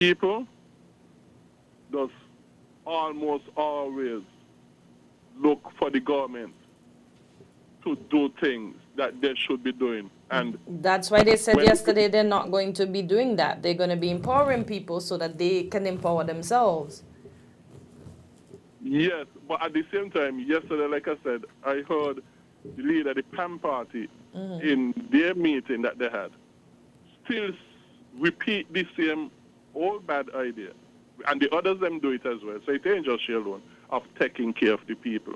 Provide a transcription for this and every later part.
people does almost always look for the government to do things that they should be doing. And That's why they said when yesterday they're not going to be doing that. They're going to be empowering people so that they can empower themselves. yes, but at the same time, yesterday, like I said, I heard the leader of the PAM party in their meeting that they had still repeat the same old bad idea. And the others them do it as well. So it ain't just she alone of taking care of the people.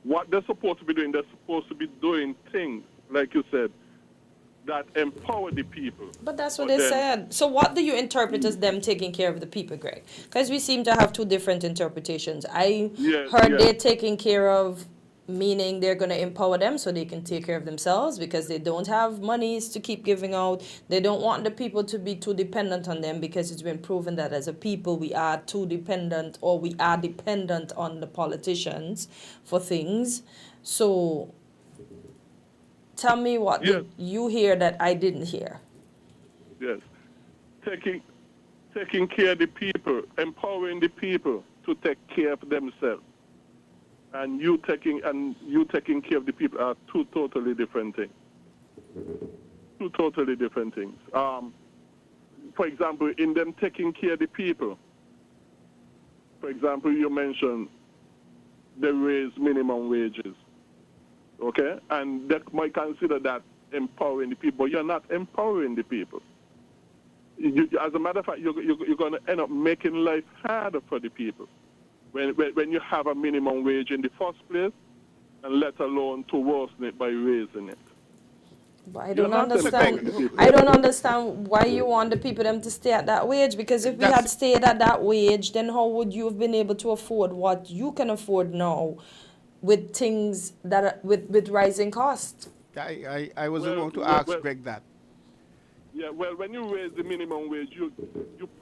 What they're supposed to be doing, they're supposed to be doing things, like you said, that empower the people. But that's what But they then, said. So what do you interpret as them taking care of the people, Greg? Because we seem to have two different interpretations. I yes, heard yes, they're taking care of, meaning they're going to empower them so they can take care of themselves because they don't have monies to keep giving out. They don't want the people to be too dependent on them because it's been proven that as a people we are too dependent, or we are dependent on the politicians for things. So tell me, what yes, did you hear that I didn't hear? yes. Taking, taking care of the people, empowering the people to take care of themselves. And you taking care of the people are two totally different things. Two totally different things. For example, in them taking care of the people, for example, you mentioned they raise minimum wages, okay? And that might consider that empowering the people, but you're not empowering the people. As a matter of fact, you're going to end up making life harder for the people when you have a minimum wage in the first place, and let alone to worsen it by raising it. But I You're don't not empowering the understand. people. I don't understand why you want the people them to stay at that wage. Because if we had That's stayed at that wage, then how would you have been able to afford what you can afford now, with things that are, with rising costs? I was Well, about to well, ask well, Greg that. yeah, well, when you raise the minimum wage, you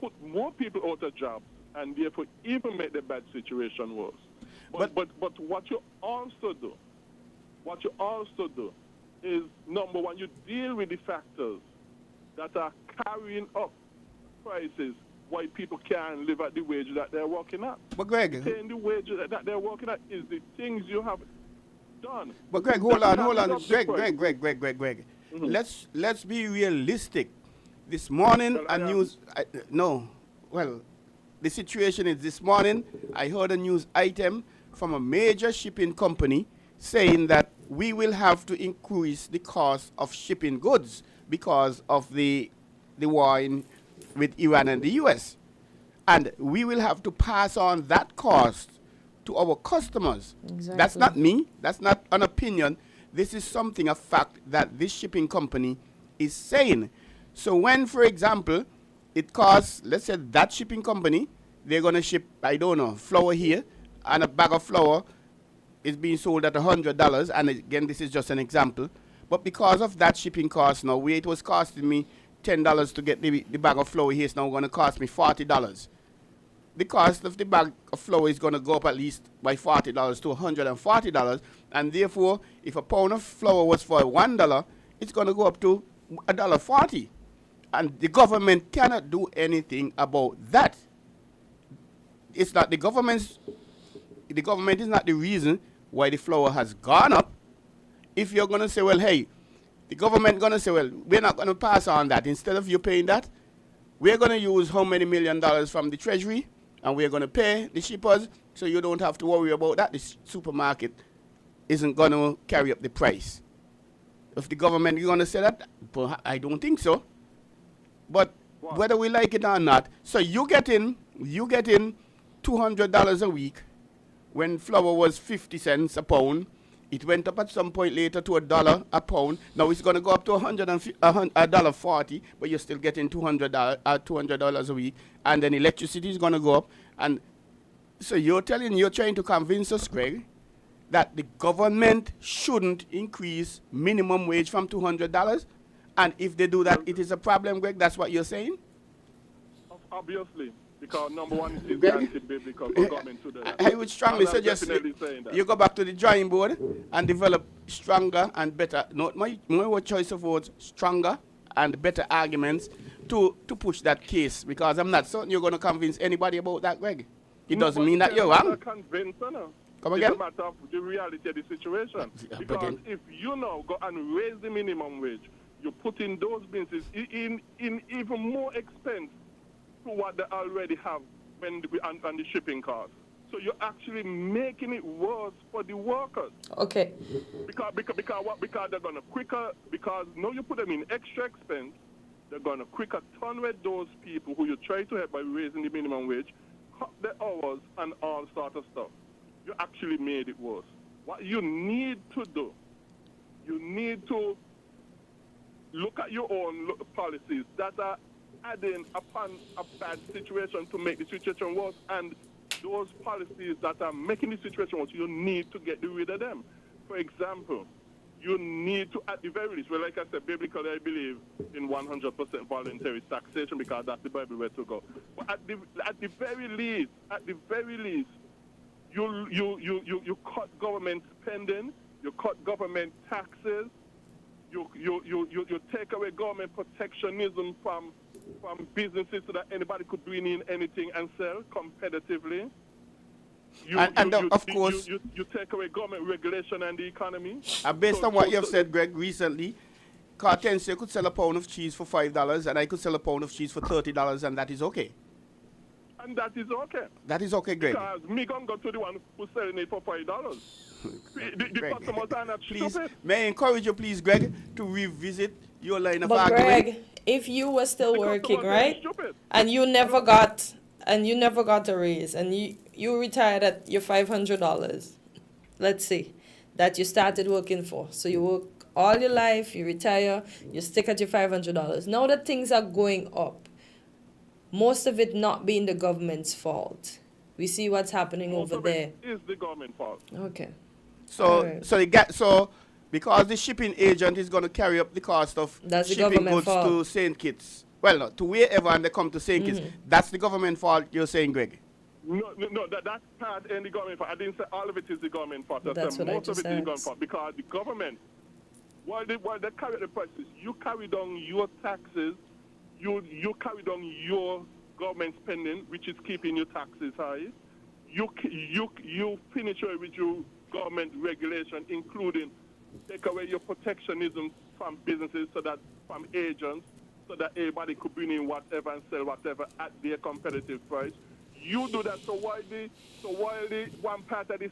put more people out of jobs, and therefore even make the bad situation worse. But what you also do is, number one, you deal with the factors that are carrying up prices why people can't live at the wage that they're working at. But Greg, Paying the wages that they're working at is the things you have done. But Greg, That hold on. carries up the price. Greg. Mhm. Let's be realistic. This morning, Well, a news. No, well, the situation is this morning. I heard a news item from a major shipping company saying that we will have to increase the cost of shipping goods because of the war with Iran and the U.S. And we will have to pass on that cost to our customers. That's Exactly. not me. That's not an opinion. This is something, a fact that this shipping company is saying. So when, for example, it costs, let's say that shipping company, they're going to ship, I don't know, flour here, and a bag of flour is being sold at $100. And again, this is just an example. But because of that shipping cost now, where it was costing me $10 to get the bag of flour here, it's now going to cost me $40. The cost of the bag of flour is going to go up at least by $40 to $140. And therefore, if a pound of flour was for $1, it's going to go up to $1.40. And the government cannot do anything about that. It's not the government is not the reason why the flour has gone up. If you're going to say, well, hey, the government going to say, well, we're not going to pass on that. Instead of you paying that, we're going to use how many $1 million from the treasury, and we're going to pay the shippers, so you don't have to worry about that. The supermarket isn't going to carry up the price. If the government is going to say that, but I don't think so. But Wow. whether we like it or not, so you get in $200 a week when flour was 50 cents a pound. It went up at some point later to $1 a pound. Now it's going to go up to $1.40, but you're still getting $200 a week. And then electricity is going to go up. And so you're trying to convince us, Greg, that the government shouldn't increase minimum wage from $200. And if they do that, it is a problem, Greg. That's what you're saying? Obviously, because number one is Greg, anti-biblical for government to do that. I would strongly And I'm suggest definitely saying that. you go back to the drawing board and develop stronger and better, not my choice of words, stronger and better arguments to push that case, because I'm not certain you're going to convince anybody about that, Greg. It doesn't mean that Nobody you're can wrong. convince, you know. Come again? It's a matter of the reality of the situation. But Because then- if you now go and raise the minimum wage, you put in those businesses in even more expense to what they already have on the shipping costs. So you're actually making it worse for the workers. Okay. Because they're gonna because now you put them in extra expense, they're gonna quicker tolerate those people who you try to help by raising the minimum wage, cut the hours and all sort of stuff. You actually made it worse. What you need to do, you need to look at your own policies that are adding upon a bad situation to make the situation worse, and those policies that are making the situation worse, you need to get rid of them. For example, you need to, at the very least, well, like I said, biblically, I believe in 100% voluntary taxation because that's the Bible way to go. But at the very least, you cut government spending, you cut government taxes, you take away government protectionism from businesses so that anybody could bring in anything and sell competitively. Of course, you take away government regulation and the economy. Based on what you have said, Greg, recently, Cartensia could sell a pound of cheese for $5 and I could sell a pound of cheese for $30, and that is okay. And that is okay. That is okay, Greg. Because me gonna go to the one who's selling it for $5. the customers are not Please, stupid. may I encourage you, please, Greg, to revisit your line of But argument. Greg, if you were still The working, customers are right, stupid. and you never got a raise, and you retired at your $500, let's say, that you started working for. So you work all your life, you retire, you stick at your $500. Now that things are going up, most of it not being the government's fault. We see what's happening Most over of there. it is the government fault. Okay. So, Alright. because the shipping agent is going to carry up the cost of That's the shipping government goods fault. to St. Kitts, well, no, to wherever, and they come to St. Kitts, that's the government fault, you're saying, Greg? No, that's part in the government fault. I didn't say all of it is the government fault. I That's said what I most of just it is the government asked. fault because the government, while they carry the prices, you carry down your taxes, you carry down your government spending, which is keeping your taxes high. You finish with your government regulation, including take away your protectionism from businesses, from agents, so that everybody could bring in whatever and sell whatever at their competitive price. You do that, so while the one part of the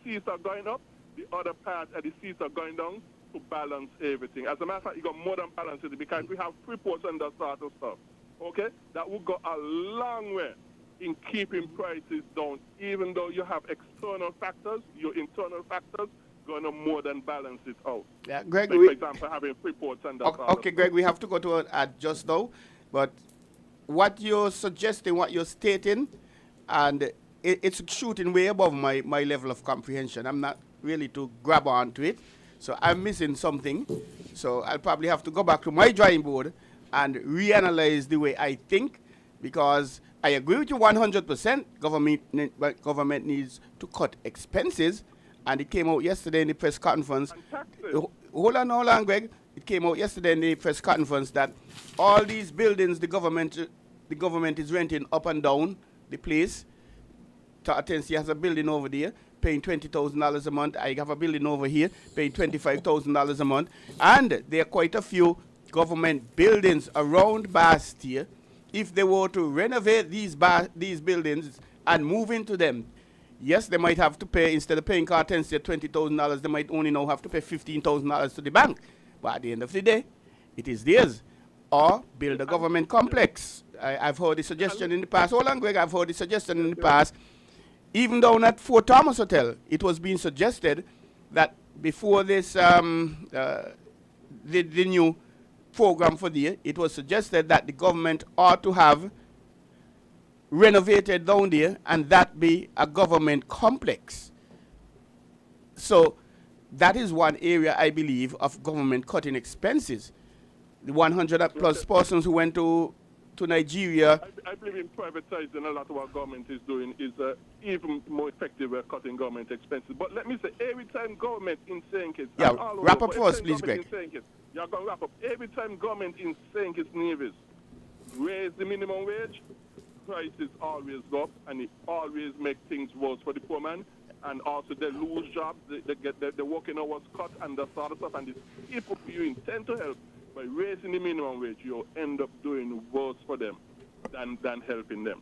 seats are going up, the other part of the seats are going down to balance everything. As a matter of fact, you got more than balance it because we have free ports and that sort of stuff. Okay, that will go a long way in keeping prices down, even though you have external factors, your internal factors going to more than balance it out. Yeah, Greg, Like, for example, having free ports and that sort of okay, Greg, we have to go to an ad just now, but what you're suggesting, what you're stating, and it's shooting way above my level of comprehension. I'm not really to grab onto it, so I'm missing something. So I'll probably have to go back to my drawing board and reanalyze the way I think, because I agree with you 100%. Government needs to cut expenses, and it came out yesterday in the press conference. And taxes. Hold on, Greg. It came out yesterday in the press conference that all these buildings the government is renting up and down the place. Tatensi has a building over there paying $20,000 a month. I have a building over here paying $25,000 a month, and there are quite a few government buildings around Bastille. If they were to renovate these buildings and move into them, yes, they might have to pay, instead of paying Cartensia $20,000, they might only now have to pay $15,000 to the bank. But at the end of the day, it is theirs. Or build a government complex. I've heard the suggestion in the past. Hold on, Greg. I've heard the suggestion in the past. Even down at Fort Thomas Hotel, it was being suggested that before this, the new program for the year, it was suggested that the government ought to have renovated down there and that be a government complex. So that is one area, I believe, of government cutting expenses. The 100 plus persons who went to Nigeria. I believe in privatizing. A lot of what government is doing is even more effective at cutting government expenses. But let me say, every time government in St. Kitts, Yeah, wrap up first, please, Greg. You're going to wrap up. Every time government in St. Kitts, Nevis, raise the minimum wage, prices always go up, and it always makes things worse for the poor man. And also they lose jobs, they get the working hours cut, and that sort of stuff. And the people you intend to help, by raising the minimum wage, you'll end up doing worse for them than helping them.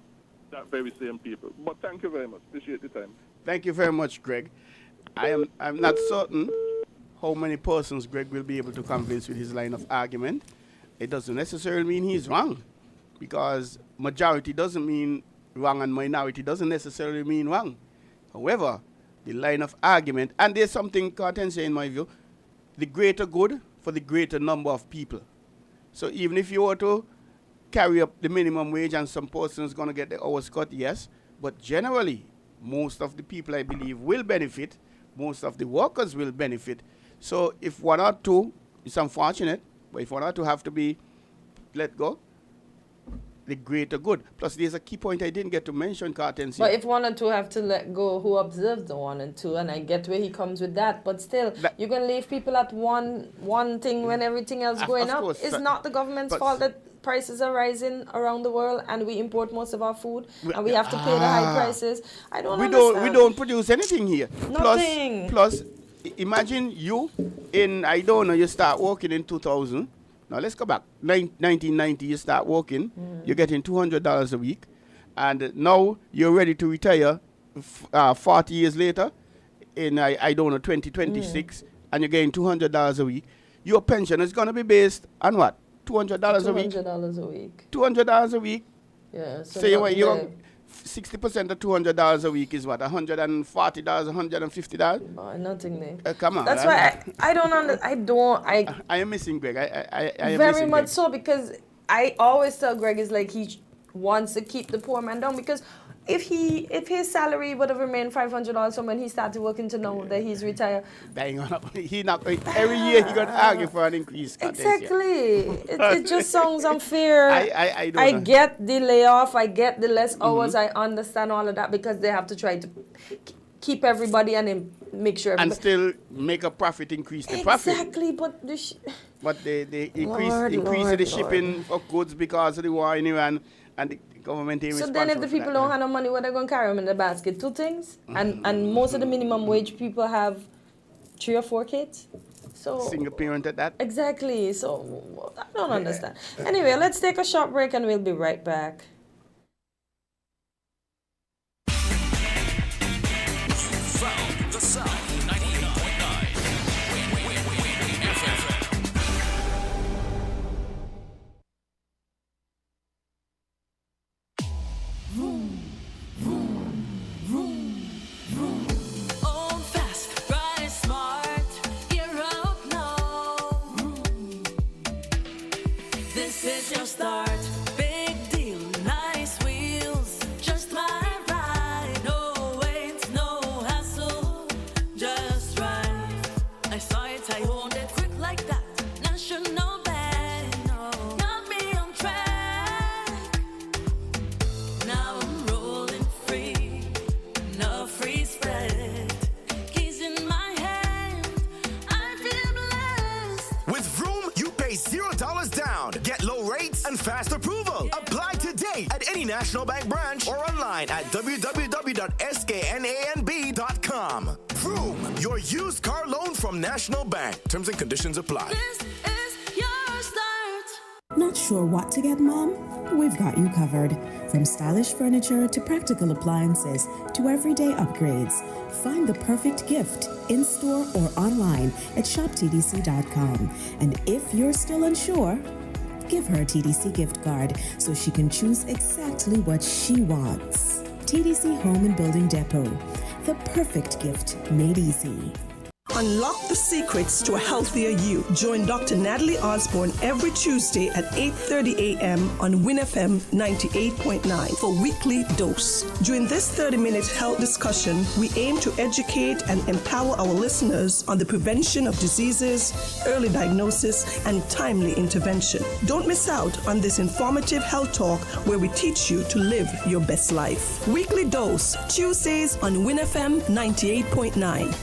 That very same people. But thank you very much. Appreciate the time. Thank you very much, Greg. I'm not certain how many persons Greg will be able to convince with his line of argument. It doesn't necessarily mean he's wrong, because majority doesn't mean wrong and minority doesn't necessarily mean wrong. However, the line of argument, and there's something Cartensia in my view, the greater good for the greater number of people. So even if you were to carry up the minimum wage and some person's going to get the hours cut, yes, but generally, most of the people, I believe, will benefit. Most of the workers will benefit. So if one or two, it's unfortunate, but if one or two have to be let go, the greater good. Plus, there's a key point I didn't get to mention, Cartensia. But if one or two have to let go, who observes the one and two? And I get where he comes with that. But still, you can leave people at one thing when everything else going up. Course, it's not the government's fault that prices are rising around the world and we import most of our food and we have to pay the high prices. I don't understand. We don't produce anything here. Nothing. Plus, imagine you in, I don't know, you start working in 2000. Now, let's go back. 1990, you start working. You're getting $200 a week. And now you're ready to retire 40 years later in, I don't know, 2026. And you're getting $200 a week. Your pension is going to be based on what? $200 a week? $200 a week. $200 a week? Yeah. So you're 60% of $200 a week is what? $140, $150? Oh, nothing there. Come on. That's why I don't understand. I am missing Greg. I am very missing much Greg. so, because I always tell Greg is like he wants to keep the poor man down, because if his salary would have remained $500 from when he started working to now that he's retired, every year he gonna argue for an increase. Exactly. It just sounds unfair. I don't know. Get the layoff, I get the less hours, I understand all of that, because they have to try to keep everybody and then make sure everybody, and still make a profit, increase the profit. Exactly, but but they increase the shipping of goods because of the war in Iran, and the government ain't so then if the people don't have no money, what are they going to carry them in the basket? Two things? And most of the minimum wage people have 3 or 4 kids. So single parent at that. Exactly. So I don't understand. Anyway, let's take a short break and we'll be right back. Found the sound 98.9 Old fast, bright and smart, you're out now. This is your start. Big deal, nice wheels, just my ride. No wait, no hassle, just right. I saw it, I owned it quick like that. National band, got me on track. Now I'm rolling free, no free spread. Keys in my hand, I feel blessed. With Vroom, you pay $0 down. Get low rates and fast approval. Apply today at any National Bank branch or online at www.sknanb.com. Vroom, your used car loan from National Bank. Terms and conditions apply. This is your start. Not sure what to get, Mom? We've got you covered. From stylish furniture to practical appliances to everyday upgrades. Find the perfect gift in-store or online at shoptdc.com. And if you're still unsure, give her a TDC gift card so she can choose exactly what she wants. TDC Home and Building Depot. The perfect gift made easy. Unlock the secrets to a healthier you. Join Dr. Natalie Osborne every Tuesday at 8:30 a.m. on WinFM 98.9 for Weekly Dose. During this 30-minute health discussion, we aim to educate and empower our listeners on the prevention of diseases, early diagnosis, and timely intervention. Don't miss out on this informative health talk where we teach you to live your best life. Weekly Dose, Tuesdays on WinFM 98.9.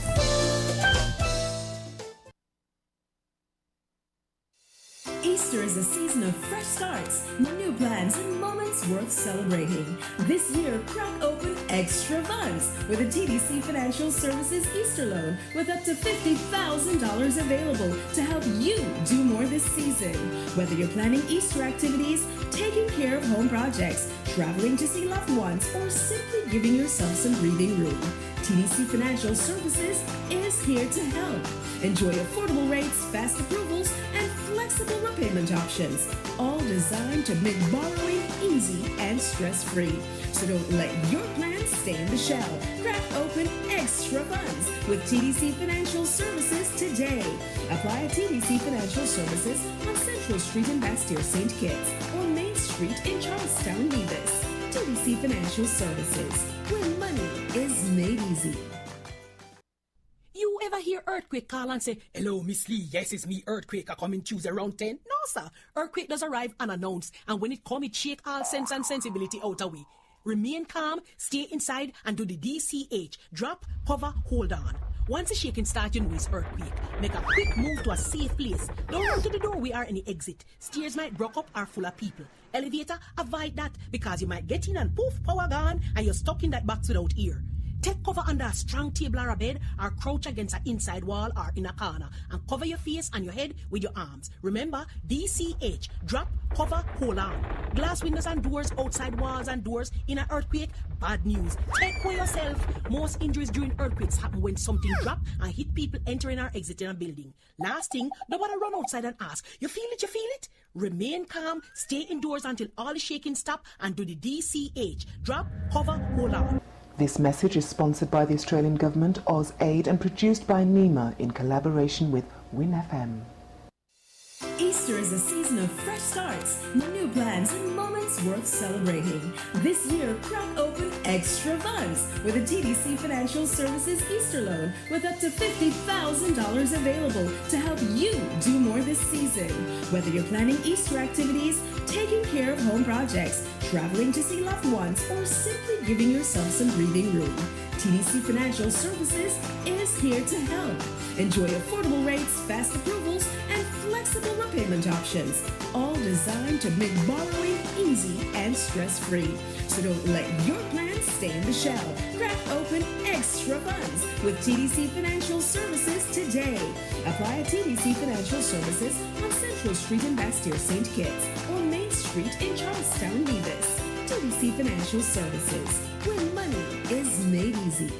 Easter is a season of fresh starts, new plans and moments worth celebrating. This year, crack open extra funds with a TDC Financial Services Easter loan with up to $50,000 available to help you do more this season. Whether you're planning Easter activities, taking care of home projects, traveling to see loved ones, or simply giving yourself some breathing room, TDC Financial Services is here to help. Enjoy affordable rates, fast approvals, and flexible repayment options, all designed to make borrowing easy and stress-free. So don't let your plans stay in the shell. Crack open extra funds with TDC Financial Services today. Apply at TDC Financial Services on Central Street in Bastille, St. Kitts, or Main Street in Charlestown, Nevis. TDC Financial Services, where money is made easy. You ever hear Earthquake call and say, "Hello, Miss Lee, yes, it's me, Earthquake, I come in Tuesday around 10? No, sir. Earthquake does arrive unannounced, and when it come, it shake all sense and sensibility out of we. Remain calm, stay inside, and do the DCH. Drop, cover, hold on. Once the shaking starts, you know it's earthquake. Make a quick move to a safe place. Don't run to the doorway or any exit. Stairs might block up or full of people. Elevator, avoid that, because you might get in and poof, power gone, and you're stuck in that box without ear. Take cover under a strong table or a bed, or crouch against an inside wall or in a corner, and cover your face and your head with your arms. Remember, DCH, drop, cover, hold on. Glass windows and doors, outside walls and doors in an earthquake, bad news. Take care yourself. Most injuries during earthquakes happen when something drop and hit people entering or exiting a building. Last thing, nobody run outside and ask, "You feel it, you feel it?" Remain calm, stay indoors until all the shaking stop, and do the DCH, drop, cover, hold on. This message is sponsored by the Australian Government, AusAid, and produced by NEMA in collaboration with WinFM. Easter is a season of fresh starts, new plans, and moments worth celebrating. This year, crack open extra funds with a TDC Financial Services Easter loan with up to $50,000 available to help you do more this season. Whether you're planning Easter activities, taking care of home projects, traveling to see loved ones, or simply giving yourself some breathing room, TDC Financial Services is here to help. Enjoy affordable rates, fast approvals, and flexible repayment options, all designed to make borrowing easy and stress-free. So don't let your plans stay in the shell. Crack open extra funds with TDC Financial Services today. Apply at TDC Financial Services on Central Street in Bastille, St. Kitts, or Main Street in Charlestown, Nevis. TDC Financial Services, where money is made easy.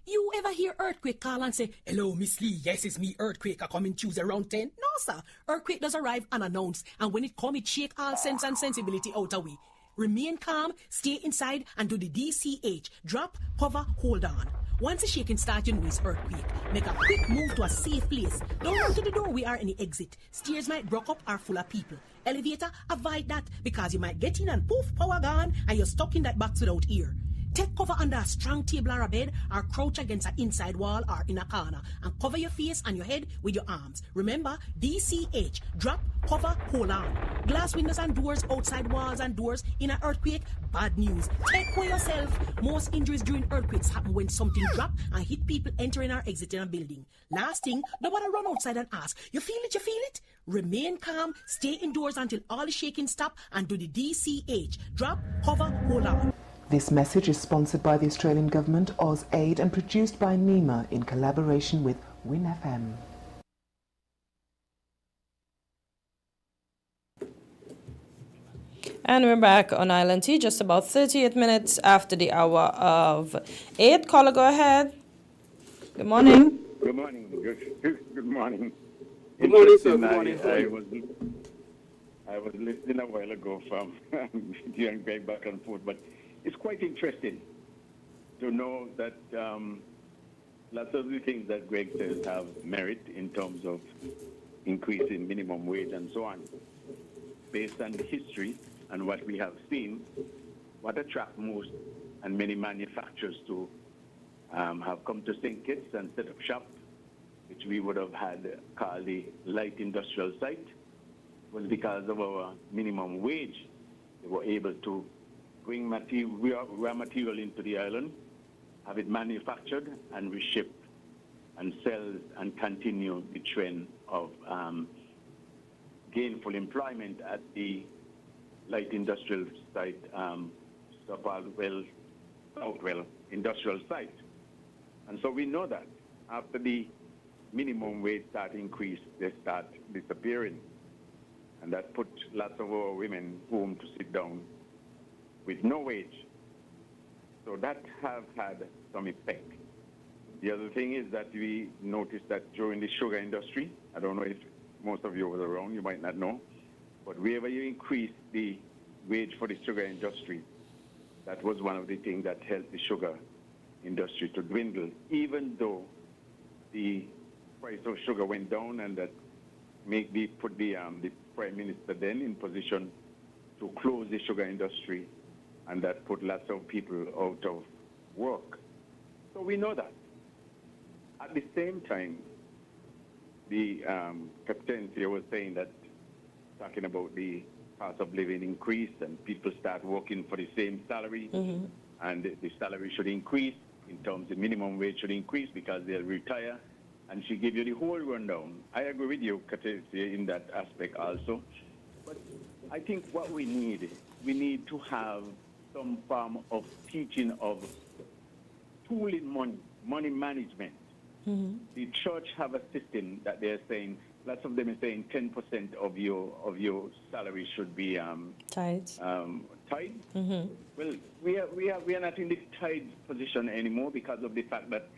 You ever hear Earthquake call and say, "Hello, Miss Lee, yes, it's me, Earthquake, I come in Tuesday around 10? No, sir. Earthquake does arrive unannounced, and when it come, it shake all sense and sensibility out of we. Remain calm, stay inside, and do the DCH. Drop, cover, hold on. Once the shaking starts, you know it's earthquake. Make a quick move to a safe place. Don't run to the doorway or any exit. Stairs might block up or full of people. Elevator, avoid that, because you might get in and poof, power gone, and you're stuck in that box without ear. Take cover under a strong table or a bed, or crouch against an inside wall or in a corner, and cover your face and your head with your arms. Remember, DCH, drop, cover, hold on. Glass windows and doors, outside walls and doors in an earthquake, bad news. Take care yourself. Most injuries during earthquakes happen when something drop and hit people entering or exiting a building. Last thing, nobody run outside and ask, "You feel it, you feel it?" Remain calm, stay indoors until all the shaking stop, and do the DCH, drop, cover, hold on. This message is sponsored by the Australian Government, AusAid, and produced by NEMA in collaboration with WinFM. And we're back on Island Tea, just about 38 minutes after the hour of 8. Caller, go ahead. Good morning. Good morning. Good morning. Good morning, sir. Good morning. I was listening a while ago from Ian Greg back and forth, but it's quite interesting to know that lots of the things that Greg says have merit in terms of increasing minimum wage and so on. Based on the history and what we have seen, what attracts most and many manufacturers to have come to St. Kitts and set up shop, which we would have had called the light industrial site, was because of our minimum wage. They were able to bring raw material into the island, have it manufactured and reshipped, and sell and continue the trend of gainful employment at the light industrial site, Southwell industrial site. And so we know that after the minimum wage start increase, they start disappearing. And that put lots of our women home to sit down with no wage. So that have had some effect. The other thing is that we noticed that during the sugar industry, I don't know if most of you were around, you might not know, but wherever you increase the wage for the sugar industry, that was one of the things that helped the sugar industry to dwindle, even though the price of sugar went down, and that put the Prime Minister then in position to close the sugar industry, and that put lots of people out of work. So we know that. At the same time, the captain here was saying that, talking about the cost of living increase and people start working for the same salary, and the salary should increase in terms of minimum wage should increase because they'll retire. And she gave you the whole rundown. I agree with you, Katesia, in that aspect also. But I think what we need to have some form of teaching of tooling money management. The church have a system that they're saying, lots of them are saying 10% of your salary should be tithes. Well, we are not in this tithe position anymore because of the fact that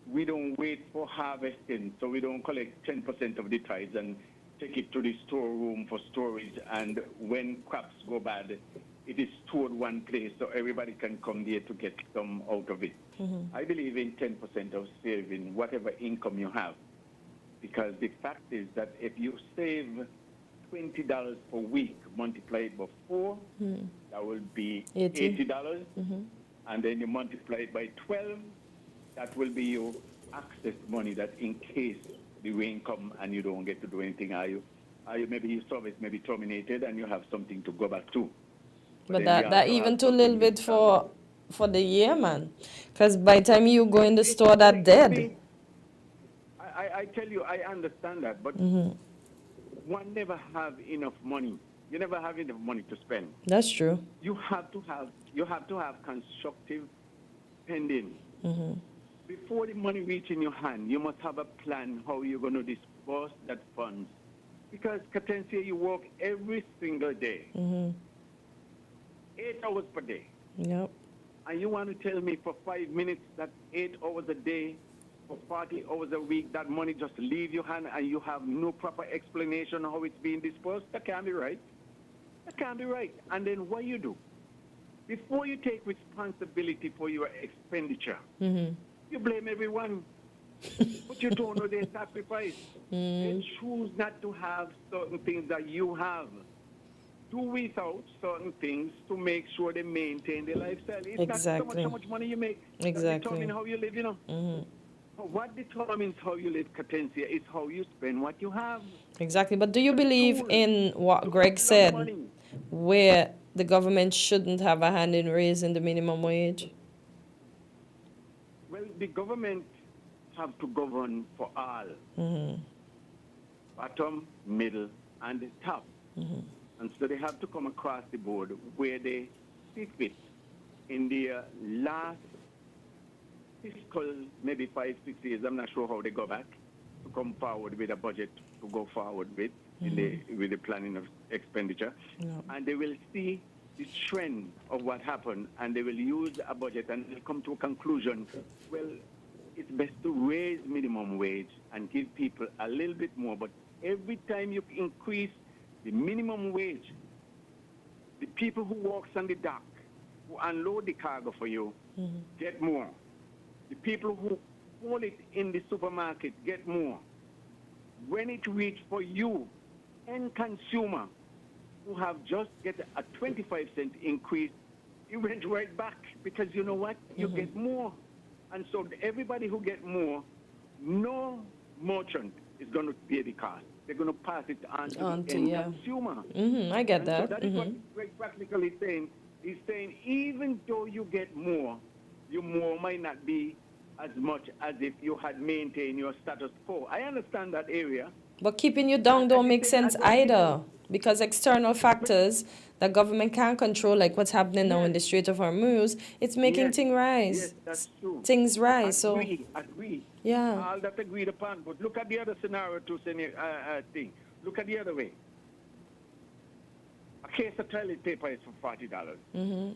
we don't wait for harvesting, so we don't collect 10% of the tithes and take it to the storeroom for storage, and when crops go bad, it is stored one place so everybody can come there to get some out of it. I believe in 10% of saving whatever income you have, because the fact is that if you save $20 per week, multiply it by 4, that will be $80. And then you multiply it by 12, that will be your access money, that in case the rain come and you don't get to do anything, maybe your service may be terminated and you have something to go back to. But that even too little bit for the year, man. Because by the time you go in the store, that dead. I tell you, I understand that, but one never have enough money. You never have enough money to spend. That's true. You have to have constructive spending. Before the money reach in your hand, you must have a plan how you're going to disperse that funds. Because, Katensia, you work every single day. 8 hours per day. Yep. And you want to tell me for 5 minutes that 8 hours a day, for 40 hours a week, that money just leave your hand and you have no proper explanation how it's being dispersed? That can't be right. That can't be right. And then what you do? Before you take responsibility for your expenditure, you blame everyone. But you don't know their sacrifice. They choose not to have certain things that you have. Do without certain things to make sure they maintain their lifestyle. It's not so much how much money you make. That determines how you live, you know. What determines how you live, Katensia, is how you spend what you have. Exactly. But do you believe in what Greg said, where the government shouldn't have a hand in raising the minimum wage? Well, the government have to govern for all. Bottom, middle, and the top. And so they have to come across the board where they see fit in their last fiscal, maybe 5-6 years, I'm not sure how they go back, to come forward with a budget to go forward with, with the planning of expenditure. And they will see the trend of what happened, and they will use a budget and they'll come to a conclusion, well, it's best to raise minimum wage and give people a little bit more, but every time you increase the minimum wage, the people who works on the dock, who unload the cargo for you, get more. The people who hold it in the supermarket get more. When it reach for you, end consumer, who have just get a 25-cent increase, you went right back because you know what? You get more. And so everybody who get more, no merchant is going to pay the cost. They're going to pass it on to the end consumer. I get that. So that is what Greg practically is saying. He's saying even though you get more, your more might not be as much as if you had maintained your status quo. I understand that area, But keeping you down don't make sense either, because external factors that government can't control, like what's happening now in the Strait of Hormuz, it's making Yes, things yes, rise. that's true. Things rise. So Agree. yeah, All that agreed upon. But look at the other scenario too, thing. Look at the other way. A case of toilet paper is for $40.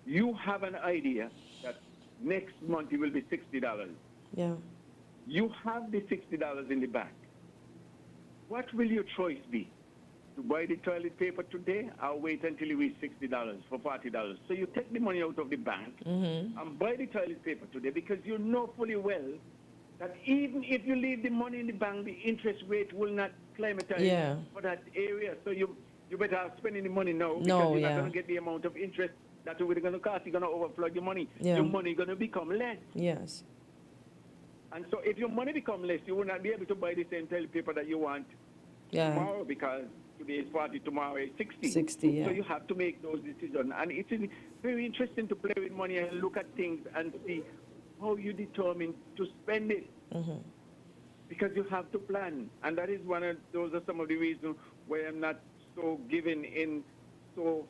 You have an idea that next month it will be $60. yeah, You have the $60 in the bank. What will your choice be? To buy the toilet paper today or wait until you reach $60 for $40? So you take the money out of the bank and buy the toilet paper today, because you know fully well that even if you leave the money in the bank, the interest rate will not climatize for that area. So you better have spending the money now, because you're not going to get the amount of interest that it's going to cost. You're going to overflow your money. Your money is going to become less. yes, And so if your money becomes less, you will not be able to buy the same toilet paper that you want tomorrow, because today is 40, tomorrow is 60. 60, yeah. So you have to make those decisions. And it is very interesting to play with money and look at things and see how you determine to spend it. Because you have to plan. And that is those are some of the reasons why I'm not so given in so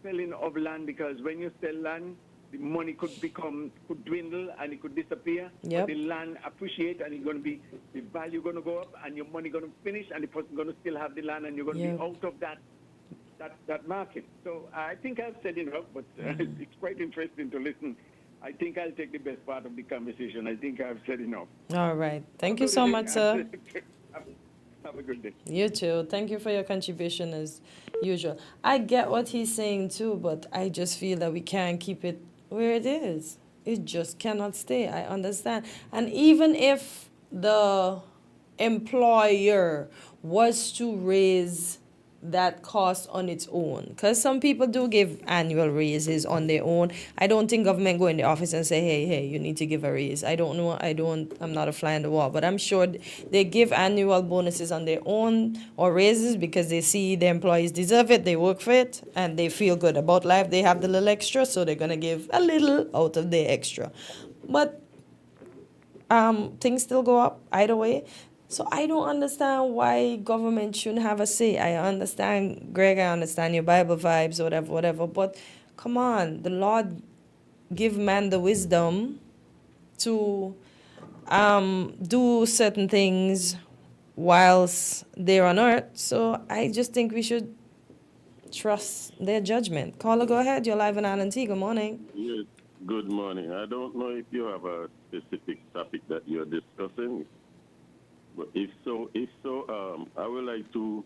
selling of land, because when you sell land, the money could dwindle and it could disappear. Yep. But the land appreciate, and it's going to be, the value going to go up, and your money going to finish, and the person going to still have the land, and you're going to be out of that market. So I think I've said enough, but it's quite interesting to listen. I think I'll take the best part of the conversation. I think I've said enough. All right. Thank you so much, sir. Have a good day. You too. Thank you for your contribution as usual. I get what he's saying too, but I just feel that we can't keep it where it is. It just cannot stay. I understand. And even if the employer was to raise that cost on its own, because some people do give annual raises on their own. I don't think government go in the office and say, hey, you need to give a raise. I don't know. I'm not a fly on the wall, but I'm sure they give annual bonuses on their own or raises because they see the employees deserve it, they work for it, and they feel good about life. They have the little extra, so they're going to give a little out of their extra. But things still go up either way. So I don't understand why government shouldn't have a say. I understand, Greg, I understand your Bible vibes, whatever. But come on, the Lord give man the wisdom to do certain things whilst they're on earth. So I just think we should trust their judgment. Caller, go ahead. You're live on Island T. Good morning. Yes, good morning. I don't know if you have a specific topic that you're discussing. But if so, I would like to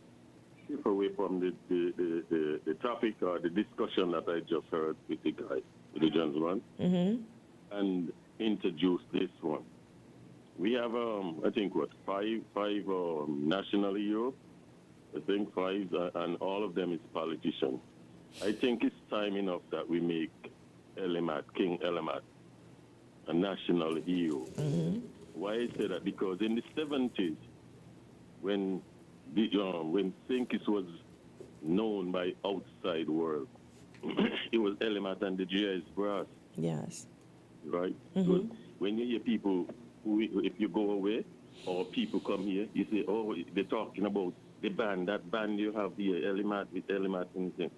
shift away from the topic or the discussion that I just heard with the gentleman, and introduce this one. We have, I think, five national heroes. I think 5, and all of them is politicians. I think it's time enough that we make King Elimat a national hero. Why I say that? Because in the 70s, when Sinkis was known by outside world, it was Elimat and the GIS brass. Yes. Right? So when you hear people, if you go away, or people come here, you say, oh, they're talking about the band, that band you have here, Elimat with Elimat and things.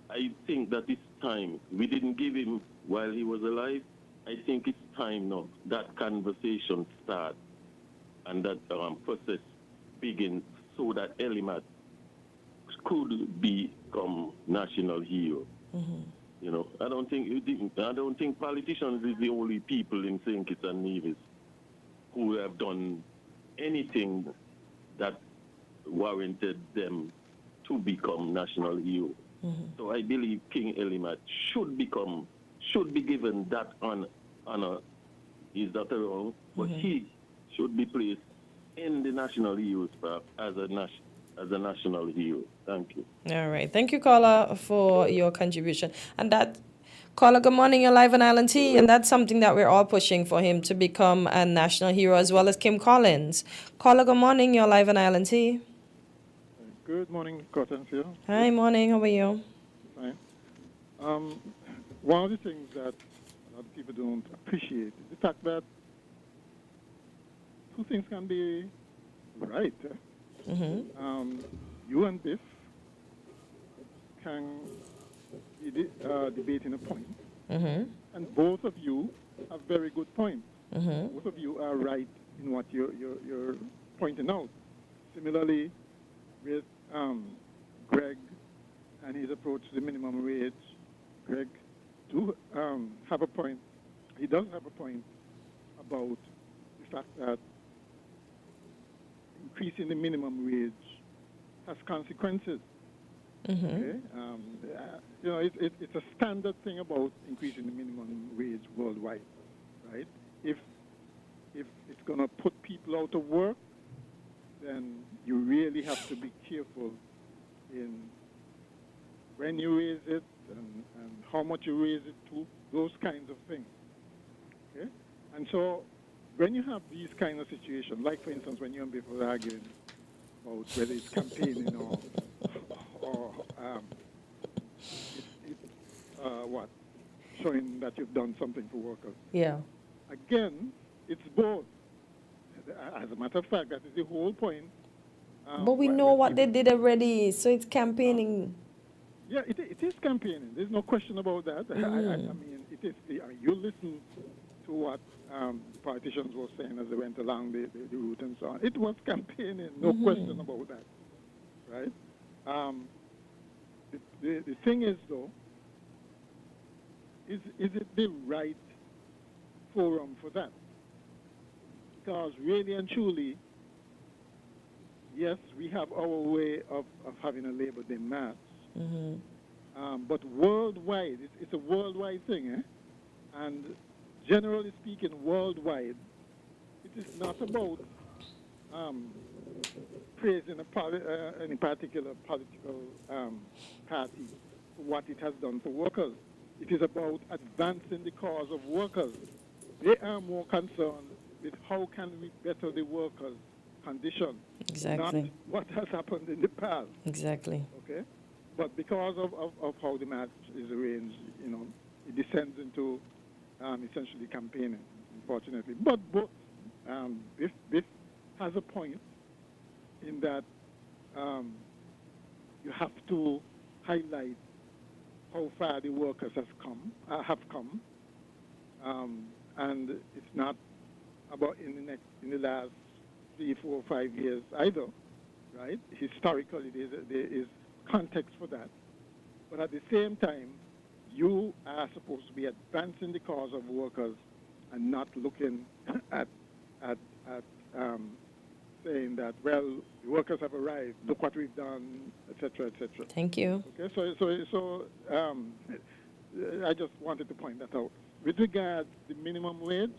I think that it's time. We didn't give him while he was alive. I think it's time now that conversation starts and that process begins so that Elimat could become national hero. You know, I don't think politicians is the only people in St. Kitts and Nevis who have done anything that warranted them to become national hero. So I believe King Elimat should be given that honor. He's not around, but he should be placed in the national heroes as a national hero. Thank you. All right. Thank you, caller, for your contribution. And that, caller, good morning. You're live on Island T, and that's something that we're all pushing for him to become a national hero, as well as Kim Collins. Caller, good morning. You're live on Island T. Good morning, Cotton here. Hi, morning. How are you? Fine. One of the things that a lot of people don't appreciate is the fact that two things can be right. You and Biff can be debating a point, and both of you have very good points. Both of you are right in what you're pointing out. Similarly, with Greg and his approach to the minimum wage, Greg do have a point. He does have a point about the fact that increasing the minimum wage has consequences. Okay? You know, it's a standard thing about increasing the minimum wage worldwide, right? If it's going to put people out of work, then you really have to be careful in when you raise it and how much you raise it to, those kinds of things. Okay? And so when you have these kind of situations, like for instance when you and Biff were arguing about whether it's campaigning or what, showing that you've done something for workers. Yeah. Again, it's both. As a matter of fact, that is the whole point. But we know what they did already, so it's campaigning. Yeah, it is campaigning. There's no question about that. I mean, it is. You listen to what the politicians were saying as they went along the route and so on. It was campaigning, no question about that, right? The thing is, though, is it the right forum for that? Because really and truly, yes, we have our way of having a labor demand. But worldwide, it's a worldwide thing, eh? And generally speaking, worldwide, it is not about praising any particular political party for what it has done for workers. It is about advancing the cause of workers. They are more concerned with how can we better the workers' condition, Exactly. not what has happened in the past. Exactly. Okay, but because of how the match is arranged, you know, it descends into essentially campaigning, unfortunately. But Biff has a point in that you have to highlight how far the workers have come, and it's not about in the last 3, 4, 5 years either, right? Historically, there is context for that. But at the same time, you are supposed to be advancing the cause of workers and not looking at saying that, well, the workers have arrived, look what we've done, etc., etc. Thank you. Okay, so I just wanted to point that out. With regard to the minimum wage,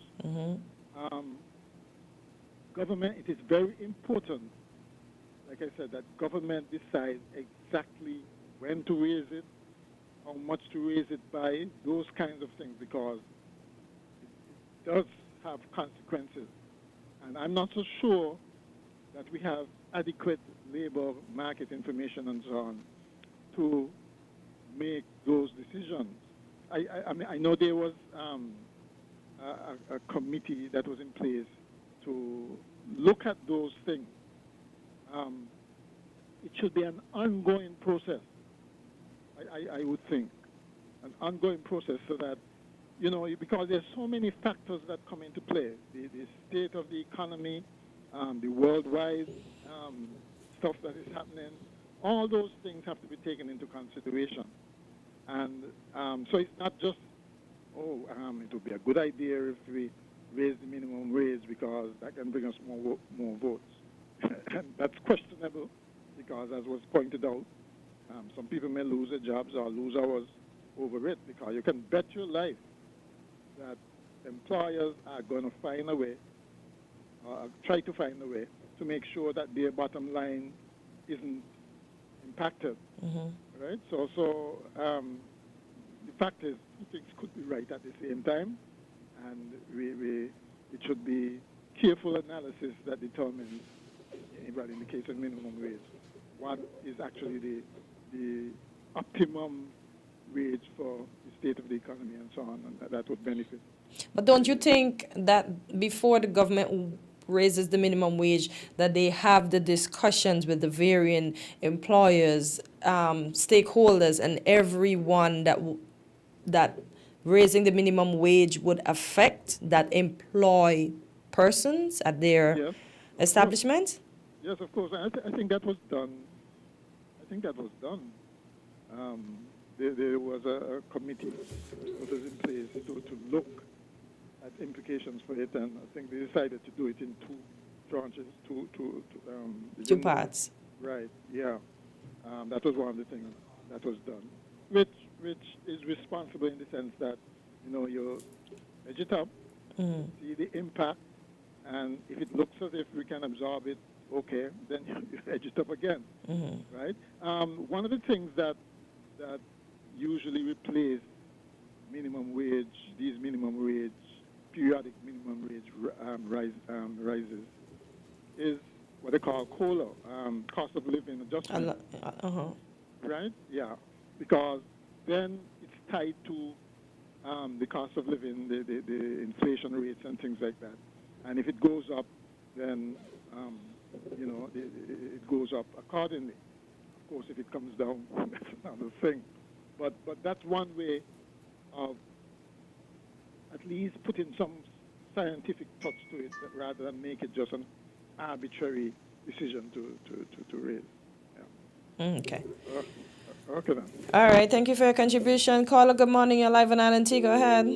government, it is very important, like I said, that government decides exactly when to raise it, how much to raise it by, those kinds of things, because it does have consequences. And I'm not so sure that we have adequate labor market information and so on to make those decisions. I mean, I know there was a committee that was in place to look at those things. It should be an ongoing process, I would think, an ongoing process so that, you know, because there's so many factors that come into play, the state of the economy, the worldwide stuff that is happening, all those things have to be taken into consideration. And so it's not just, it would be a good idea if we raise the minimum wage because that can bring us more votes. And that's questionable because, as was pointed out, some people may lose their jobs or lose hours over it, because you can bet your life that employers are going to find a way, try to find a way to make sure that their bottom line isn't impacted. Right? So the fact is, two things could be right at the same time, and it should be careful analysis that determines, well, in the case of minimum wage, what is actually the optimum wage for the state of the economy and so on, and that would benefit. But don't you think that before the government raises the minimum wage, that they have the discussions with the varying employers, stakeholders, and everyone that raising the minimum wage would affect, that employ persons at their Yes. establishment? Yes, of course. I think that was done. There was a committee that was in place to look at implications for it, and I think they decided to do it in two tranches, Two parts. Right. Yeah. That was one of the things that was done, which is responsible in the sense that you edge it up, see the impact, and if it looks as if we can absorb it, okay, then you edge it up again, right? One of the things that usually replace minimum wage, these minimum wage, periodic minimum wage rises, is what they call COLA, cost of living adjustment. Right? Yeah, because then it's tied to the cost of living, the inflation rates and things like that. And if it goes up, then it goes up accordingly. Of course, if it comes down, that's another thing. But that's one way of at least putting some scientific touch to it, rather than make it just an arbitrary decision to raise. Yeah. Okay. Okay then. All right. Thank you for your contribution. Caller, good morning. You're live on Island T. Go ahead.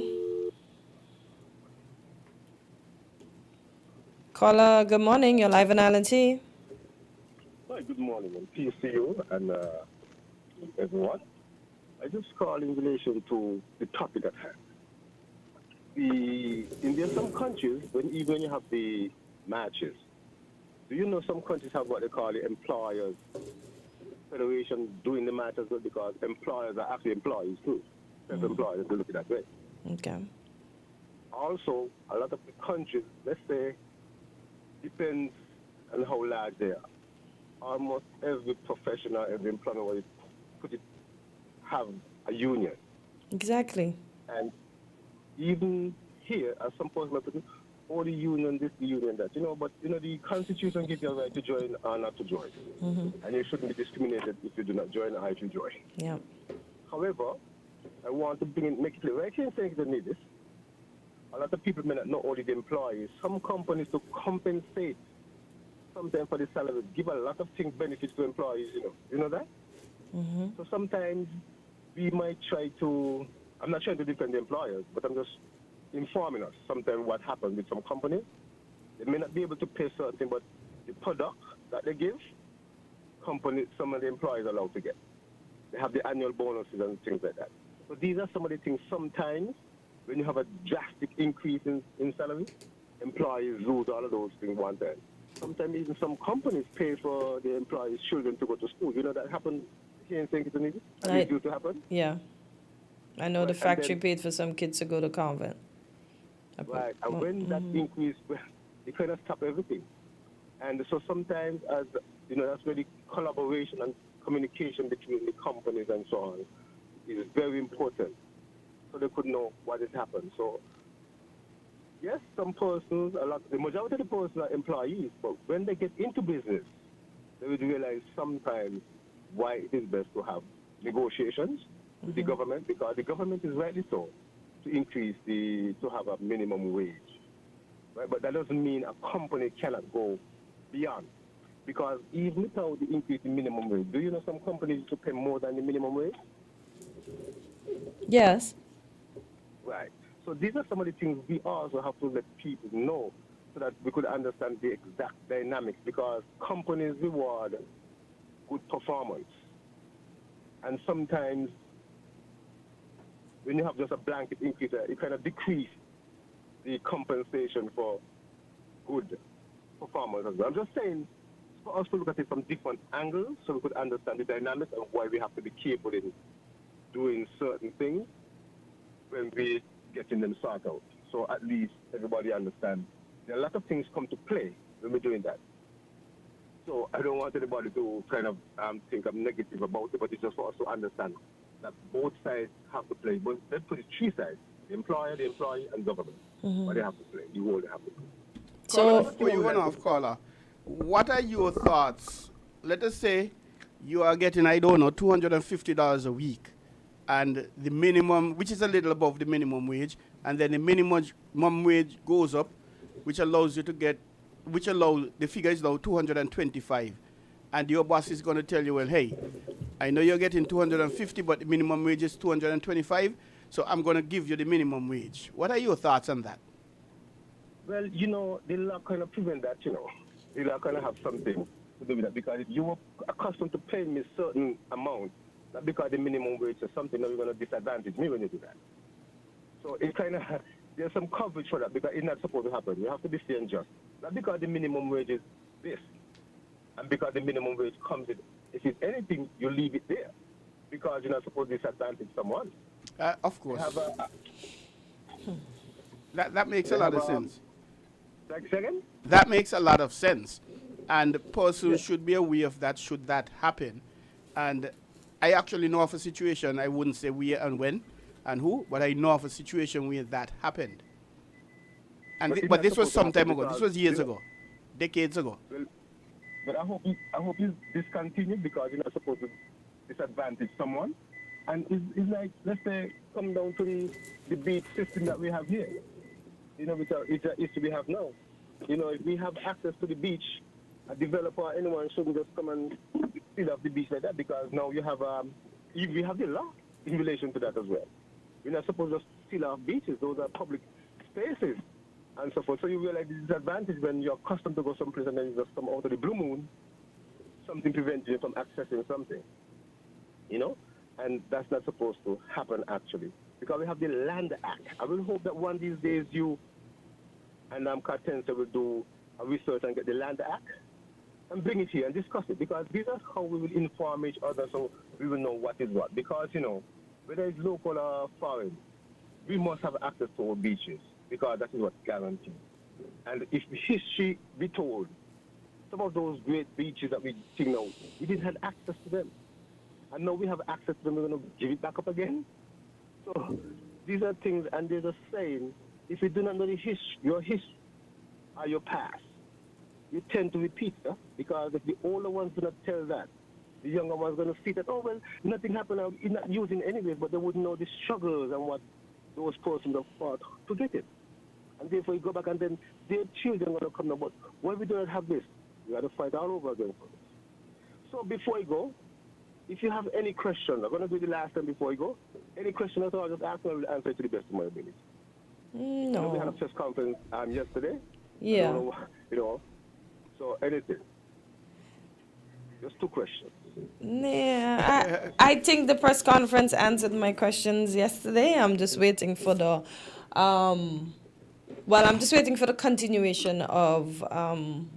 Caller, good morning. You're live on Island T. Hi, good morning, and peace to you and everyone. I just call in relation to the topic at hand. In some countries, even when you have the matches, do you know some countries have what they call the employers federation doing the matches, because employers are actually employees too, self-employed, if you look at it that way. Okay. Also, a lot of the countries, let's say, depends on how large they are. Almost every professional, every employer could have a union. Exactly. And even here, as some person put it, all the union this, the union that, but the Constitution gives you a right to join or not to join. And you shouldn't be discriminated if you do not join or if you join. Yeah. However, I want to make it clear, right here in St. Nevis, a lot of people may not know only the employees. Some companies to compensate sometimes for the salary, give a lot of things, benefits to employees, You know that? So sometimes we might try to, I'm not trying to defend the employers, but I'm just informing us sometimes what happens with some companies. They may not be able to pay certain, but the product that they give, some of the employees are allowed to get. They have the annual bonuses and things like that. So these are some of the things sometimes when you have a drastic increase in salary, employees lose all of those things one time. Sometimes even some companies pay for the employees' children to go to school. That happened here in St. Kitts. It's due to happen. Yeah. I know the factory paid for some kids to go to convent. Right, and when that increase, it kind of stop everything. And so sometimes, that's where the collaboration and communication between the companies and so on is very important. So they could know what has happened. So, yes, some persons, the majority of the persons are employees, but when they get into business, they would realize sometimes why it is best to have negotiations with the government, because the government is rightly so to increase to have a minimum wage. Right? But that doesn't mean a company cannot go beyond. Because even without the increase in minimum wage, do you know some companies to pay more than the minimum wage? Yes. Right. So these are some of the things we also have to let people know so that we could understand the exact dynamics, because companies reward good performance. And sometimes when you have just a blanket increase, it kind of decrease the compensation for good performance as well. I'm just saying, for us to look at it from different angles so we could understand the dynamics and why we have to be careful in doing certain things when we getting them sorted out. So at least everybody understands. There are a lot of things come to play when we're doing that. So I don't want anybody to kind of think I'm negative about it, but it's just for us to understand that both sides have to play. But let's put it three sides: the employer, the employee, and government. But they have to play. You all have to play. Caller, So, before you run off, caller, what are your thoughts? Let us say you are getting, I don't know, $250 a week, and the minimum, which is a little above the minimum wage, and then the minimum wage goes up, which allows you to get, which allows, the figure is now 225, and your boss is going to tell you, well, hey, I know you're getting 250, but the minimum wage is 225, so I'm going to give you the minimum wage. What are your thoughts on that? Well, you know, the law kind of prevent that, you know. The law kind of have something to do with that, because if you were accustomed to paying me certain amount, not because the minimum wage is something that you're going to disadvantage me when you do that. So it kind of, there's some coverage for that, because it's not supposed to happen. You have to be fair and just. Not because the minimum wage is this, and because the minimum wage comes in. If it's anything, you leave it there, because you're not supposed to disadvantage someone. Of course. That makes a lot of sense. Second? That makes a lot of sense. And the person should be aware of that should that happen. And I actually know of a situation, I wouldn't say where and when and who, but I know of a situation where that happened. And but this was some time ago. This was years ago, decades ago. Well, but I hope you discontinue, because you're not supposed to disadvantage someone. And it's like, let's say, come down to the beat system that we have here. You know, it's an issue we have now. You know, if we have access to the beach, a developer or anyone shouldn't just come and seal off the beach like that, because now you have we have the law in relation to that as well. We're not supposed to just seal off beaches. Those are public spaces and so forth. So you realize the disadvantage when you're accustomed to go someplace and then you just come out of the blue moon, something prevents you from accessing something. You know? And that's not supposed to happen, actually, because we have the Land Act. I will hope that one of these days you and Cartensa will do a research and get the Land Act and bring it here and discuss it, because this is how we will inform each other, so we will know what is what. Because, you know, whether it's local or foreign, we must have access to our beaches, because that is what's guaranteed. And if history be told, some of those great beaches that we think now, we didn't have access to them. And now we have access to them, we're going to give it back up again. So these are things, and there's a saying, if you do not know your history or your past, you tend to repeat that, because if the older ones do not tell that, the younger ones are going to see that, oh, well, nothing happened, it's not using anyways, but they wouldn't know the struggles and what those persons have fought to get it. And therefore you go back and then their children are going to come now, but why we do not have this? We got to fight all over again for this. So before you go, if you have any question, I'm going to do the last time before you go. Any question at all, just ask me, I will answer it to the best of my ability. No. We had a press conference yesterday. Yeah. You know, so anything. Just two questions. Yeah, I think the press conference answered my questions yesterday. I'm just waiting for the, I'm just waiting for the continuation of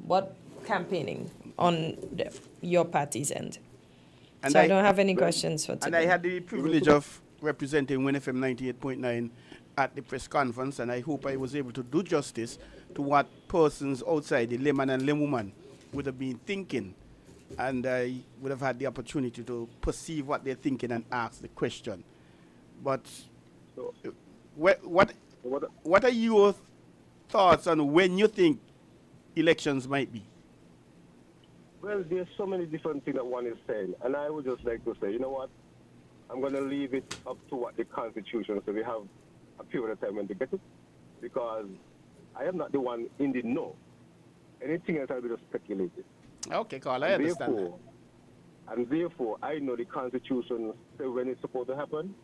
what campaigning on your party's end. And so I don't have any questions for today. And I had the privilege of representing WinFM 98.9 at the press conference, and I hope I was able to do justice to what persons outside, the layman and laywoman, would have been thinking. And I would have had the opportunity to perceive what they're thinking and ask the question. But what are your thoughts on when you think elections might be? Well, there's so many different things that one is saying, and I would just like to say, you know what? I'm going to leave it up to what the Constitution says. We have a period of time when to get it, because I am not the one in the know. Anything else I'll be just speculating. Okay, Carl, I understand that. And therefore, I know the Constitution says when it's supposed to happen,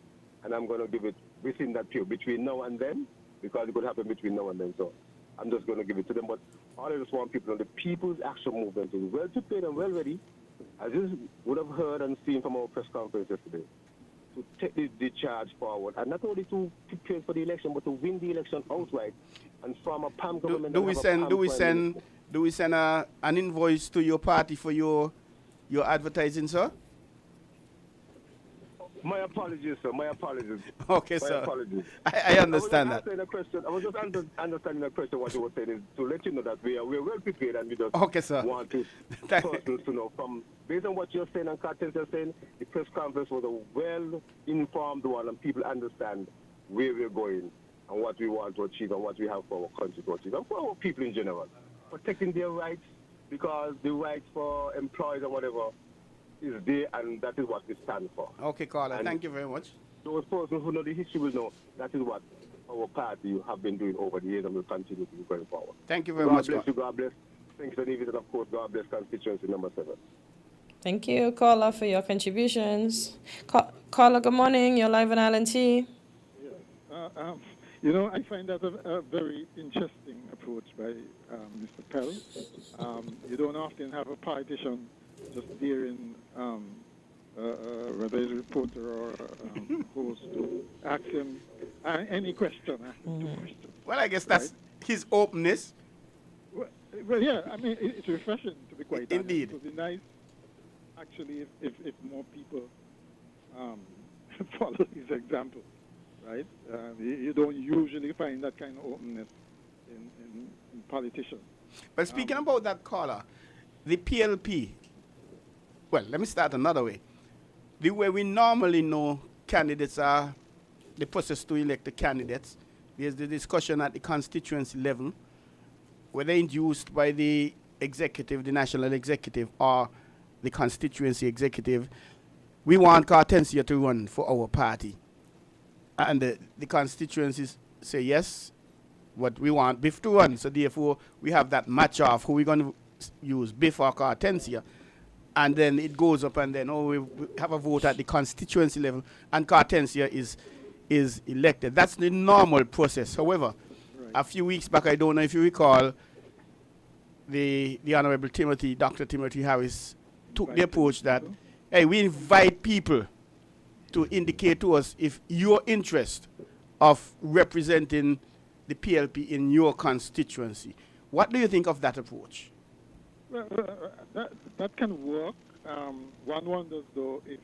and I'm going to give it within that period, between now and then, because it could happen between now and then. So I'm just going to give it to them. But all I just want people to know, the People's Action Movement is well prepared and well ready, as you would have heard and seen from our press conference yesterday, to take the charge forward, and not only to prepare for the election, but to win the election outright and form a PAM government. Do we send an invoice to your party for your advertising, sir? My apologies, sir. My apologies. Okay, my sir. Apologies. I understand that. I was just understanding the question. What you were saying is to let you know that we are well prepared, and we just want to persons to know from based on what you're saying and Cartens are saying. The press conference was a well-informed one, and people understand where we're going and what we want to achieve and what we have for our country to achieve and for our people in general. Protecting their rights, because the rights for employees or whatever is there, and that is what we stand for. Okay, caller, And thank you very much. those persons who know the history will know that is what our party have been doing over the years and will continue to do going forward. Thank you very God much. bless you, God bless. Thanks for Nevis, and of course, God bless constituency number 7. Thank you, caller, for your contributions. Caller, good morning. You're live on Island T. You know, I find that a very interesting approach by Mr. Pell. You don't often have a politician just daring, whether he's a reporter or host, to ask him any question. Ask him 2 questions. Well, I guess that's his openness. Well, yeah, I mean, it's refreshing, to be quite honest. Indeed. It would be nice, actually, if more people follow his example, right? You don't usually find that kind of openness in politicians. But speaking about that caller, the PLP, well, let me start another way. The way we normally know candidates are, the process to elect the candidates, there's the discussion at the constituency level, whether induced by the executive, the national executive, or the constituency executive. We want Cartencia to run for our party. And the constituencies say yes, but we want Biff to run. So therefore, we have that match off who we're going to use, Biff or Cartencia. And then it goes up, and then we have a vote at the constituency level, and Cartencia is elected. That's the normal process. However, a few weeks back, I don't know if you recall, the Honorable Dr. Timothy Harris took the approach that, hey, we invite people to indicate to us if your interest of representing the PLP in your constituency. What do you think of that approach? Well, that can work. One wonders, though, if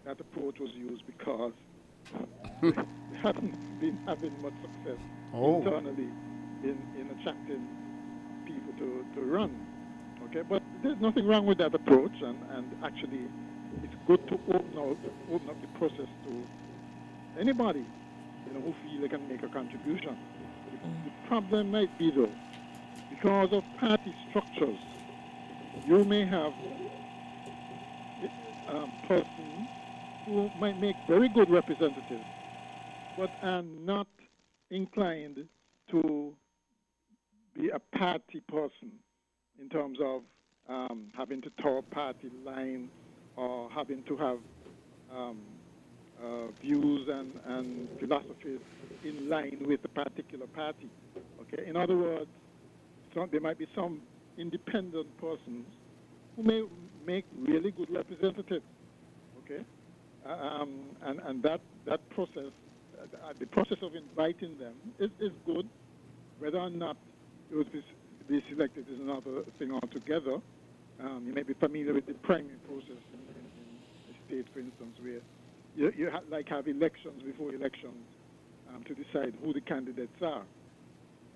that approach was used because they haven't been having much success internally in attracting people to run. Okay, but there's nothing wrong with that approach, and actually it's good to open up the process to anybody, who feel they can make a contribution. The problem might be, though, because of party structures, you may have persons who might make very good representatives, but are not inclined to be a party person in terms of having to toe party line or having to have views and philosophies in line with a particular party. Okay, in other words, there might be some independent persons who may make really good representatives. Okay, and that process, the process of inviting them is good. Whether or not it would be selected is another thing altogether. You may be familiar with the primary process in the state, for instance, where you have elections before elections to decide who the candidates are.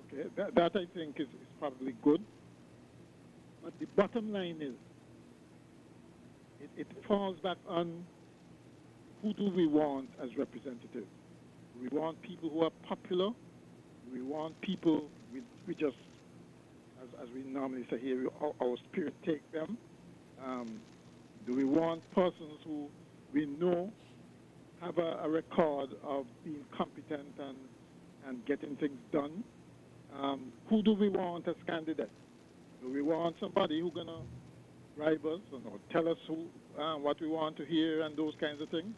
Okay, that I think is probably good. But the bottom line is, it falls back on who do we want as representatives. Do we want people who are popular? Do we want people we just, as we normally say here, our spirit take them? Do we want persons who we know have a record of being competent and getting things done? Who do we want as candidates? Do we want somebody who's going to bribe us or tell us what we want to hear and those kinds of things?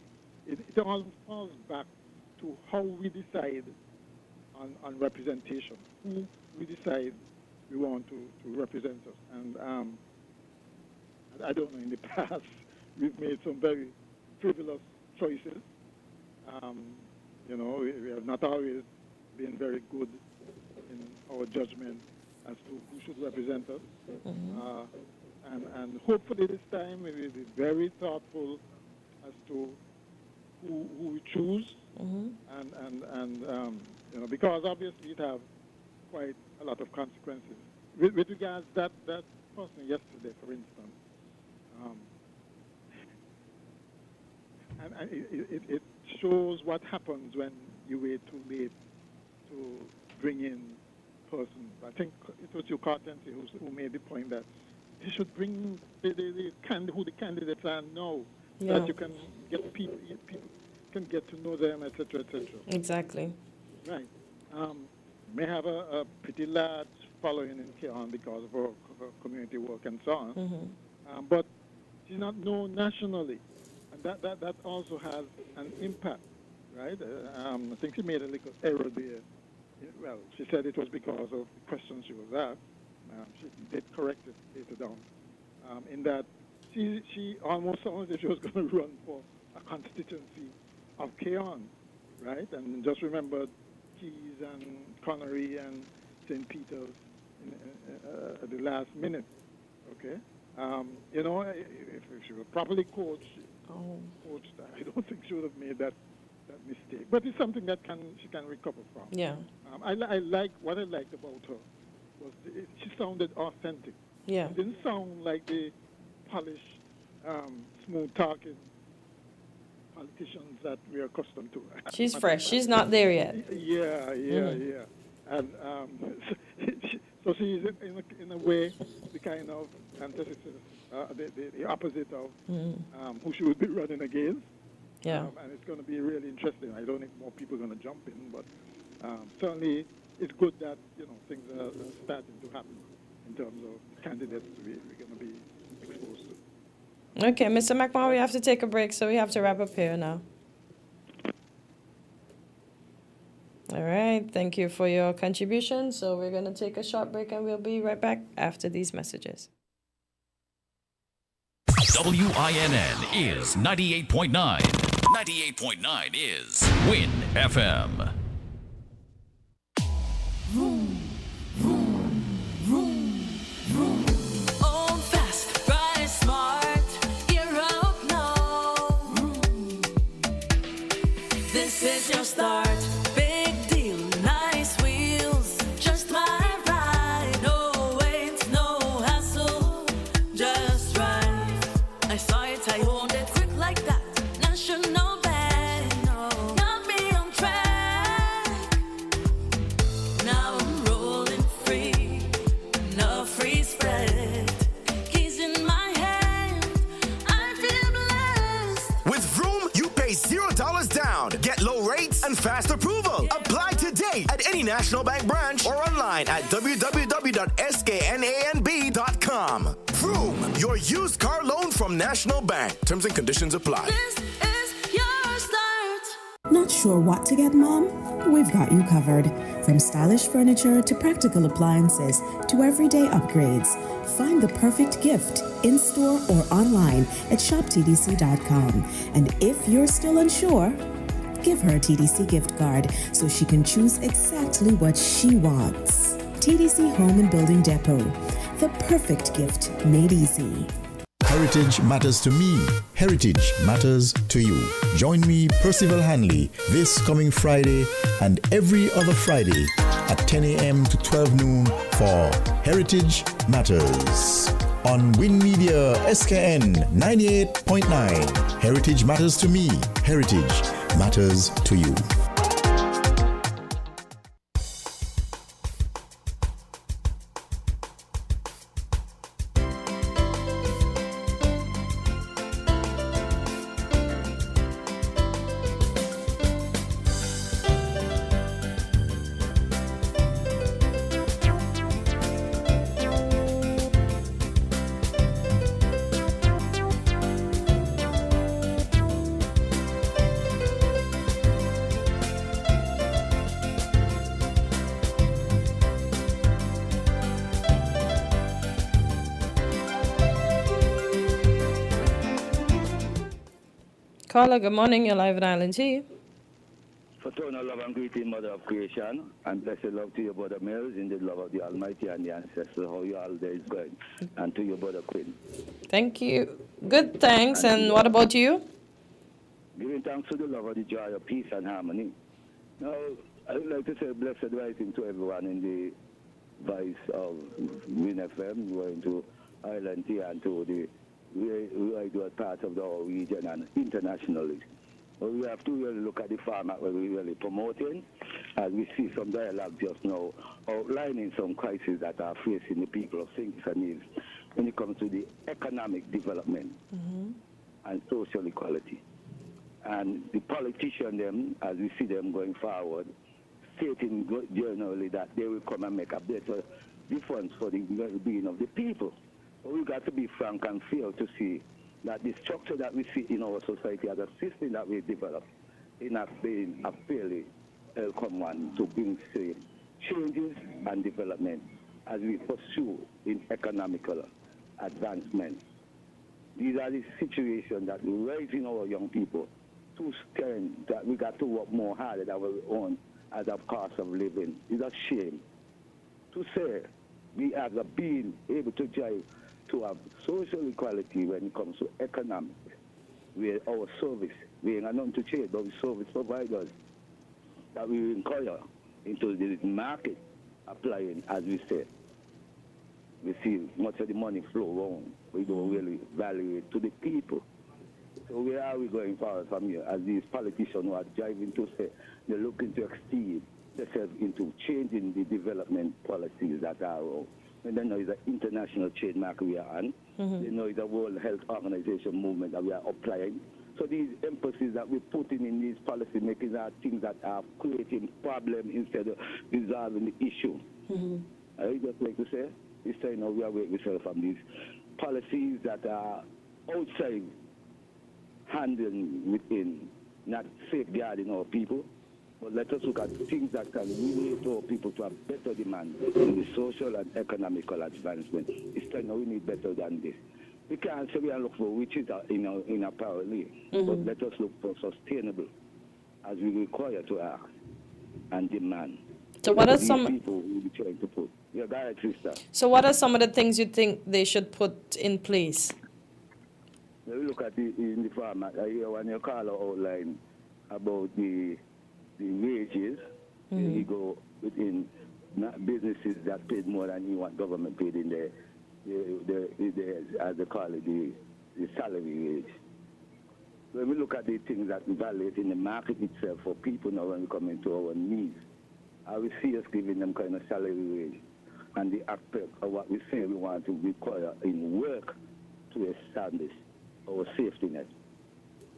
It all falls back to how we decide on representation, who we decide we want to represent us. And I don't know, in the past, we've made some very frivolous choices. We have not always been very good in our judgment as to who should represent us. And hopefully this time we will be very thoughtful as to who we choose. Because obviously it have quite a lot of consequences. With regards that person yesterday, for instance, and it shows what happens when you wait too late to bring in persons. I think it was you, Cartensi, who made the point that they should bring who the candidates are now, so that you can get people can get to know them, etc., etc. Exactly. Right. May have a pretty large following in Keon because of her community work and so on. But she's not known nationally, and that also has an impact, right? I think she made a little error there. Well, she said it was because of the questions she was asked. She did correct it later down, in that she almost sounded as if she was going to run for a constituency of Keon, right? And just remember Keys and Connery and St. Peter's at the last minute, okay? You know, if she were properly coached, I don't think she would have made that mistake. But it's something that she can recover from. Yeah. What I liked about her was she sounded authentic. Yeah. She didn't sound like the polished, smooth-talking politicians that we're accustomed to. She's fresh. She's not there yet. Yeah. And so she's in a way the kind of antithesis, the opposite of who she would be running against. Yeah. And it's going to be really interesting. I don't think more people are going to jump in, but certainly it's good that things are starting to happen in terms of candidates we're going to be exposed to. Okay, Mr. McMahon, we have to take a break, so we have to wrap up here now. All right, thank you for your contribution. So we're going to take a short break, and we'll be right back after these messages. WINN is 98.9. 98.9 is Win FM. Old fast, bright, smart, you're out now. This is your start. Big deal, nice wheels, just my ride. No wait, no hassle, just right. I saw it, I owned it quick like that. National Bank, got me on track. Now I'm rolling free, no free spread. Keys in my hand, I feel blessed. With Vroom, you pay $0 down. Get low rates and fast approval. Apply today at any National Bank branch or online at www.sknanb.com. Vroom, your used car loan from National Bank. Terms and conditions apply. This is your start. Not sure what to get, Mom? We've got you covered. From stylish furniture to practical appliances to everyday upgrades. Find the perfect gift in-store or online at shoptdc.com. And if you're still unsure, give her a TDC gift card so she can choose exactly what she wants. TDC Home and Building Depot. The perfect gift made easy. Heritage matters to me. Heritage matters to you. Join me, Percival Hanley, this coming Friday and every other Friday at 10 a.m. to 12 noon for Heritage Matters on Win Media SKN 98.9. Heritage matters to me. Heritage matters to you. Carla, good morning. You're live at Island Tea. Fraternal love and greeting, Mother of Creation, and blessed love to your brother Mills, in the love of the Almighty and the ancestors, how your holiday is going, and to your brother Quinn. Thank you. Good, thanks. And what about you? Giving thanks to the love of the joy of peace and harmony. Now, I would like to say blessed writing to everyone in the voice of Win FM, going to Island Tea and to the right part of the whole region and internationally. But we have to really look at the format where we're really promoting, as we see some dialogue just now outlining some crises that are facing the people of St. Kitts and Nevis when it comes to the economic development and social equality. And the politicians, them, as we see them going forward, stating generally that they will come and make a better difference for the well-being of the people. But we've got to be frank and fair to see that the structure that we see in our society as a system that we developed is not being a fairly welcome one to bring changes and development as we pursue in economical advancement. These are the situations that we're raising our young people to stand that we got to work more harder than we own as a cost of living. It's a shame to say we have been able to drive to have social equality when it comes to economic, where our service, we ain't got nothing to change, but we service providers that we inquire into the market applying, as we say. We see much of the money flow around. We don't really value it to the people. So where are we going forward from here as these politicians who are driving to say they're looking to exceed themselves into changing the development policies that are around. And they know it's an international trade market we are on. They know it's a World Health Organization movement that we are applying. So these emphases that we're putting in these policy making are things that are creating problems instead of resolving the issue. I would just like to say, this time now we are away ourselves from these policies that are outside handling within, not safeguarding our people. But let us look at things that can relate our people to a better demand in the social and economical advancement. It's time now we need better than this. We can't say we are looking for riches in a parallel, but let us look for sustainable as we require to ask and demand. So what are some people will be trying to put? Yeah, go ahead, sister. So what are some of the things you think they should put in place? When we look at in the format, I hear when you call outline about the wages, you go within businesses that paid more than what government paid in the as they call it, the salary wage. When we look at the things that we evaluate in the market itself for people now when we come into our needs, I will see us giving them kind of salary wage and the aspect of what we say we want to require in work to establish our safety net.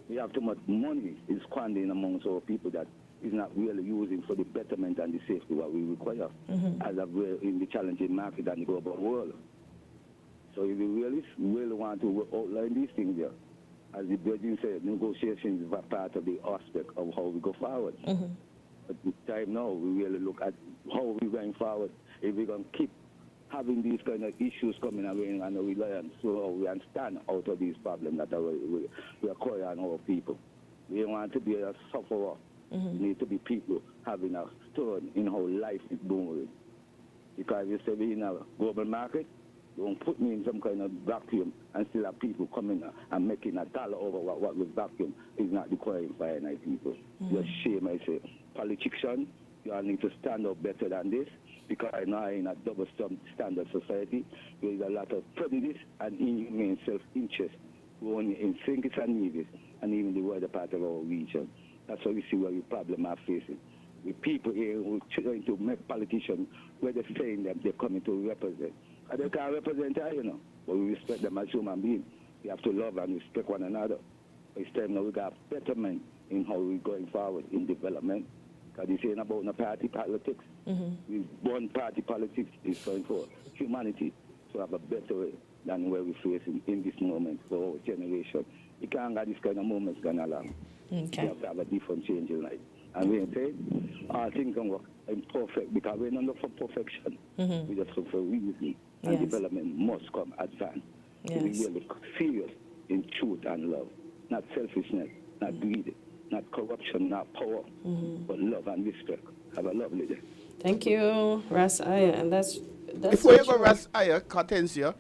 We have too much money is squandering amongst our people that is not really using for the betterment and the safety what we require as in the challenging market and the global world. So if we really want to outline these things there, as the Virgin said, negotiations is part of the aspect of how we go forward. At this time now, we really look at how we're going forward. If we're going to keep having these kind of issues coming away and we learn, so we understand out of these problems that we acquire on our people. We don't want to be a sufferer. We need to be people having a turn in how life is going. Because you say we're in a global market, don't put me in some kind of vacuum and still have people coming and making a dollar over what we vacuum is not requiring for any people. It's a shame, I say. Politicians, you all need to stand up better than this because now in a double standard society, there is a lot of prejudice and inhumane self-interest going in St. Kitts and Nevis and even the wider part of our region. That's why we see where the problem are facing. With people here who are trying to make politicians where they're saying that they're coming to represent. And they can't represent us, but we respect them as human beings. We have to love and respect one another. It's time now we got betterment in how we're going forward in development. Because this ain't about no party politics. One party politics is going for humanity to have a better way than where we're facing in this moment for our generation. You can't get this kind of moments going along. You have to have a different change in life. And we say, all things can work imperfect because we don't look for perfection. We just look for reason. And development must come advanced. To be really serious in truth and love. Not selfishness, not greed, not corruption, not power, but love and respect. Have a lovely day. Thank you, Ras Aya. And that's before you go, Ras Aya, Cartencia,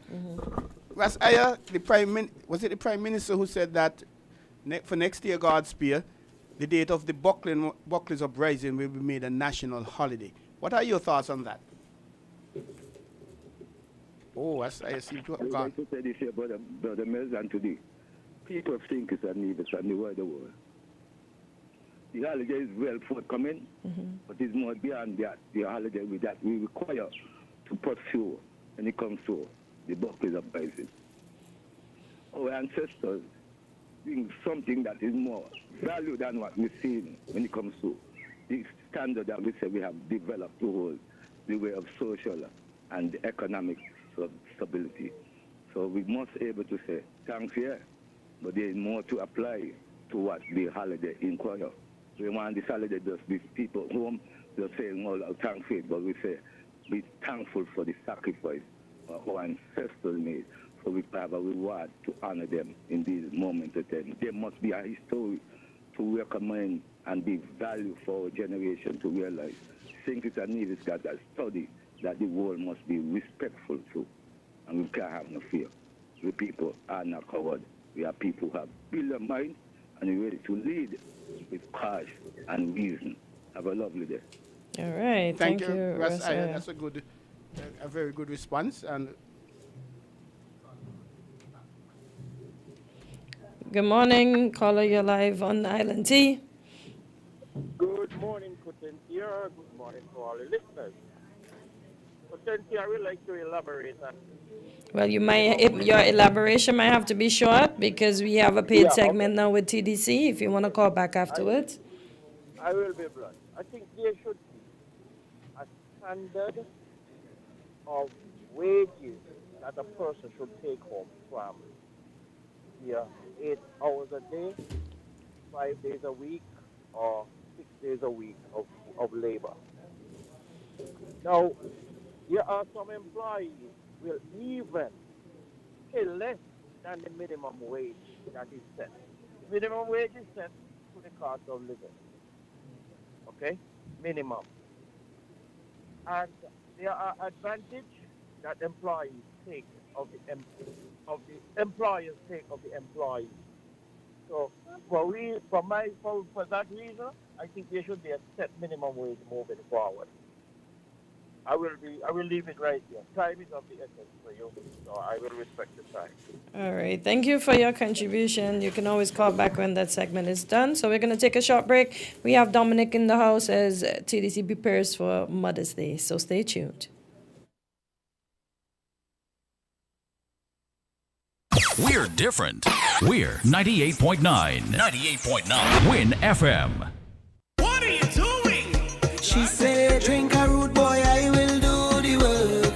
Ras Aya, was it the Prime Minister who said that for next year, God's Spear, the date of the Buckley's uprising will be made a national holiday. What are your thoughts on that? Oh, I seem to have gone. I would like to say this here, Brother Mills, and today, people think it's a Nevis and the wider world. the holiday is well forthcoming, but it's more beyond that. The holiday that we require to pursue when it comes to the buckles of prices. Our ancestors bring something that is more value than what we've seen when it comes to the standard that we say we have developed to hold the way of social and economic stability. So we must be able to say thanks here, but there is more to apply to what the holiday inquire. We want this holiday just be people home just saying, well, thanks for it, but we say be thankful for the sacrifice our ancestors made, so we have a reward to honor them in these moments of time. There must be a history to recommend and be value for our generation to realize. St. Kitts and Nevis got a study that the world must be respectful to, and we can't have no fear. We people are not covered. We are people who have brilliant mind and are ready to lead with cause and reason. Have a lovely day. All right. Thank you, Russ. Russ. That's a very good response. And good morning, caller. You're live on Island T. Good morning, Potentia. Good morning to all the listeners. Potentia, I would like to elaborate on. Well, your elaboration might have to be short because we have a paid segment now with TDC. If you want to call back afterwards. I will be blunt. I think there should be a standard of wages that a person should take home from 8 hours a day, 5 days a week, or 6 days a week of labor. Now, there are some employees will even pay less than the minimum wage that is set. Minimum wage is set to the cost of living. Okay? Minimum. And there are advantages that employees take of the employers take of the employees. So for that reason, I think there should be a set minimum wage moving forward. I will leave it right here. Time is of the essence for you, so I will respect the time. All right. Thank you for your contribution. You can always call back when that segment is done. So we're going to take a short break. We have Dominic in the house as TDC prepares for Mother's Day. So stay tuned. We're different. We're 98.9. 98.9. Win FM. What are you doing? She said, drink a root boy, I will do the work.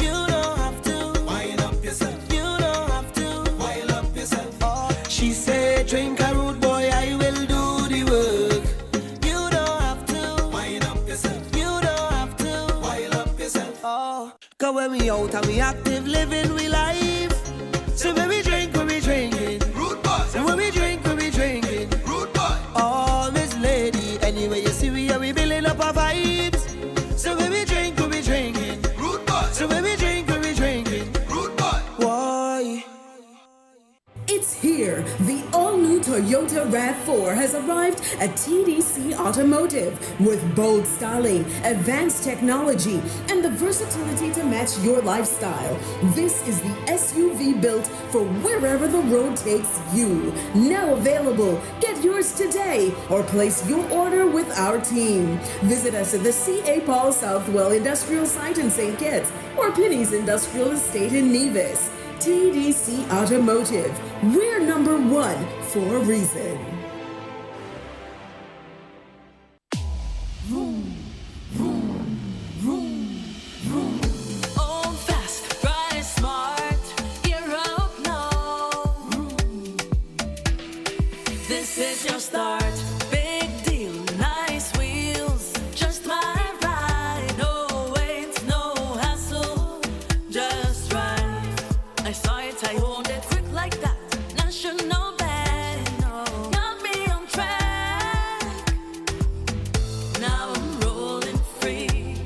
You don't have to wind up yourself. You don't have to wind up yourself. Oh, she said, drink a root boy, I will do the work. You don't have to wind up yourself. You don't have to wind up yourself. Oh, cause when we out and we active, living we life. So when we drink, root boy. So when we drink, root boy. Oh, Miss Lady, anyway you see we are we building up our vibes. So when we drink, root boy. So when we drink, root boy. Why? It's here. The all-new Toyota RAV4 has arrived at TDC Automotive with bold styling, advanced technology, and the versatility to match your lifestyle. This is the SUV built for wherever the road takes you. Now available. Get yours today or place your order with our team. Visit us at the C.A. Paul Southwell Industrial Site in St. Kitts or Penny's Industrial Estate in Nevis. TDC Automotive. We're number one for a reason. Own fast, ride smart, you're up now. This is your start. Big deal, nice wheels, just my ride. No wait, no hassle, just right. I saw it, I owned it quick like that. National Bank, got me on track. Now I'm rolling free,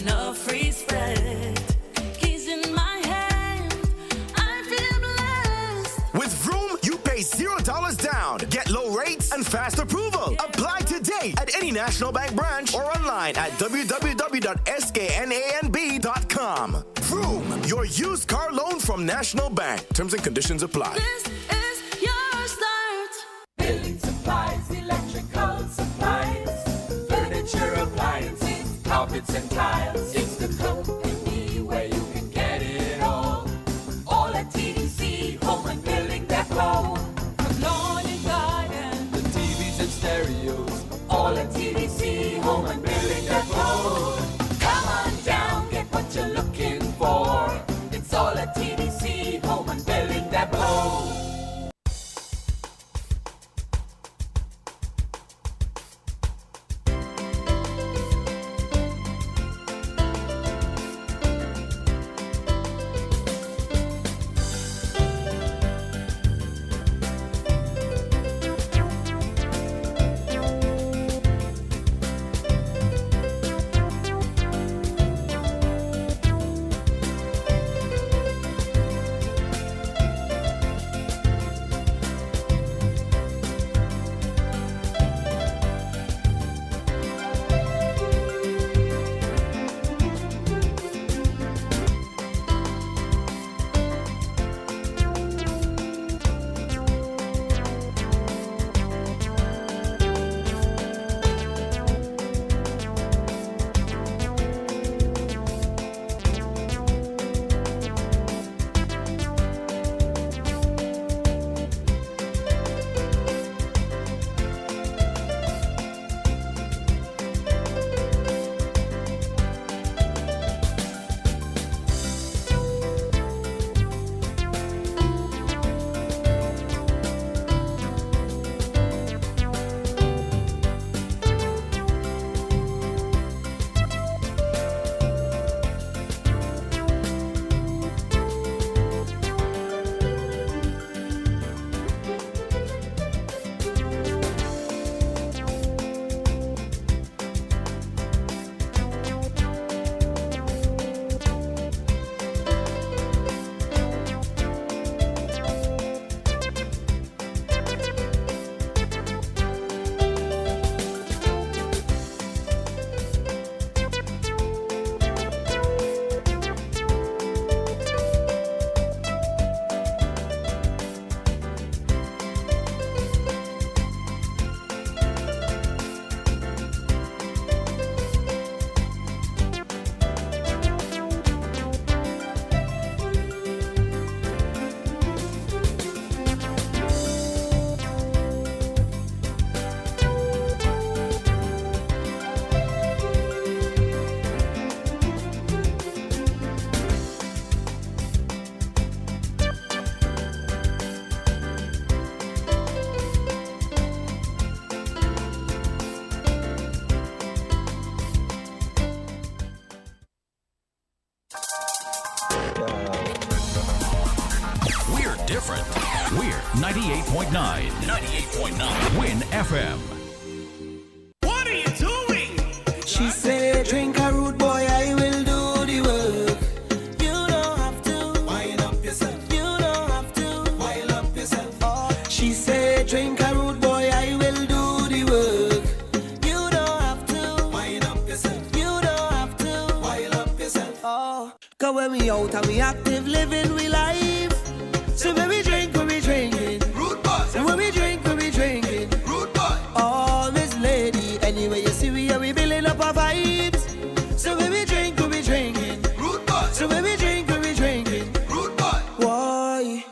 no free spread. Keys in my hand, I feel blessed. With Vroom, you pay $0 down. Get low rates and fast approval. Apply today at any National Bank branch or online at www.sknanb.com. Vroom, your used car loan from National Bank. Terms and conditions apply. This is your start. Building supplies, electricals, carpets and tiles. It's the company where you can get it all. All at TDC Home and Building Depot. From lawn and garden, the TVs and stereos. All at TDC Home and Building Depot. Come on down, get what you're looking for. It's all at TDC Home and Building Depot. We're different. We're 98.9. 98.9. Win FM. What are you doing? She said, drink a rude boy, I will do the work. You don't have to wind up yourself. You don't have to wind up yourself. Oh, she said, drink a rude boy, I will do the work. You don't have to wind up yourself. You don't have to wind up yourself. Oh, cause when we out and we active, living we life. So when we drink, drinking. Rude boy. So when we drink, drinking. Rude boy. Oh, Miss Lady, anyway you see we are we building up our vibes. So when we drink, drinking. Rude boy. So when we drink, drinking. Rude boy. Why?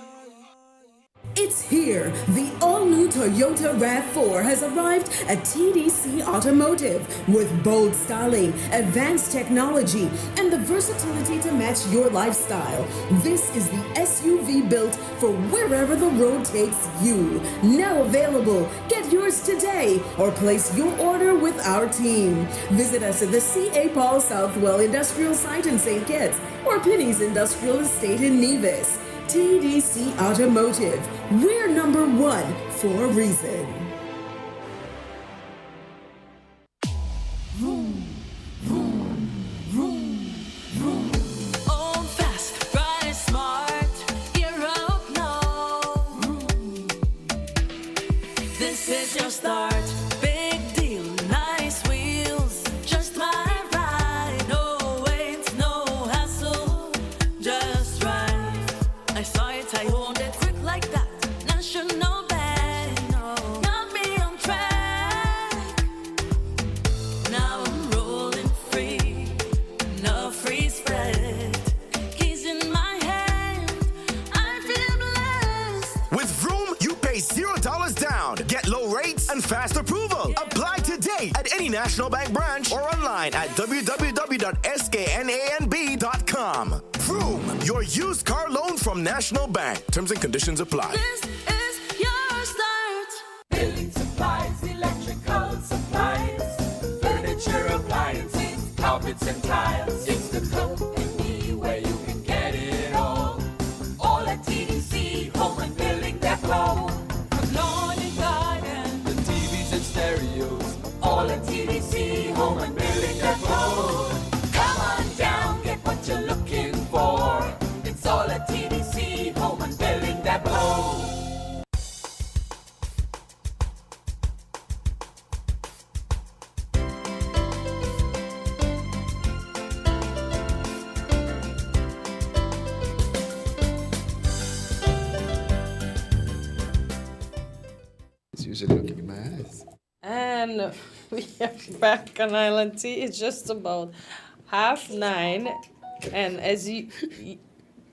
It's here. The all-new Toyota RAV4 has arrived at TDC Automotive with bold styling, advanced technology, and the versatility to match your lifestyle. This is the SUV built for wherever the road takes you. Now available. Get yours today or place your order with our team. Visit us at the C.A. Paul Southwell Industrial Site in St. Kitts or Penny's Industrial Estate in Nevis. TDC Automotive. We're number one for a reason. Old fast, bright, smart, you're out now. This is your start. Big deal, nice wheels, just my ride. No wait, no hassle, just right. I saw it, I owned it, quick like that. National Bank, no. National Bank branch or online at www.sknanb.com. Vroom, your used car loan from National Bank. Terms and conditions apply. This is your start. Building supplies, electrical supplies, furniture, appliances, carpets and tiles. It's the company where you can get it all at TDC Home and Building Depot. From lawn and garden, the TVs and stereos, all at TDC Home and Building Depot. Come on down, get what you're looking for. It's all at TDC Home and Building Depot. It's usually looking in my eyes. And we are back on Island T. It's just about 9:30. And as the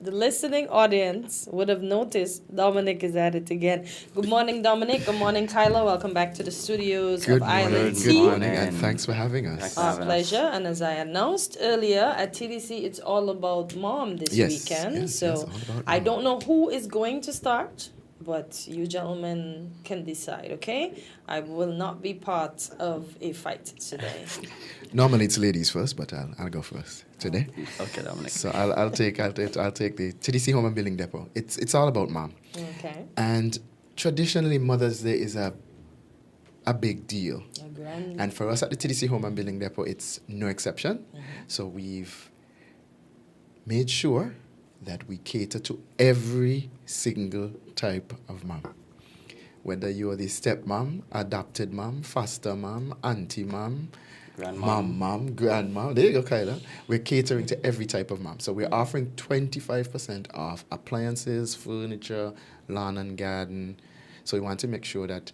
listening audience would have noticed, Dominic is at it again. Good morning, Dominic. Good morning, Kyla. Welcome back to the studios Good of morning, Island T. good morning, and thanks for having us. Our pleasure. And as I announced earlier, at TDC, it's all about mom this weekend. Yes, so all about I don't know who is going to start, but you gentlemen can decide, okay? I will not be part of a fight today. Normally it's ladies first, but I'll go first today. Okay, Dominic. So I'll take the TDC Home and Building Depot. It's all about mom. Okay. And traditionally Mother's Day is a big deal. And for us at the TDC Home and Building Depot, it's no exception. So we've made sure that we cater to every single type of mom. Whether you're the stepmom, adopted mom, foster mom, auntie mom, mom, grandma. There you go, Kyla. We're catering to every type of mom. So we're offering 25% off appliances, furniture, lawn and garden. So we want to make sure that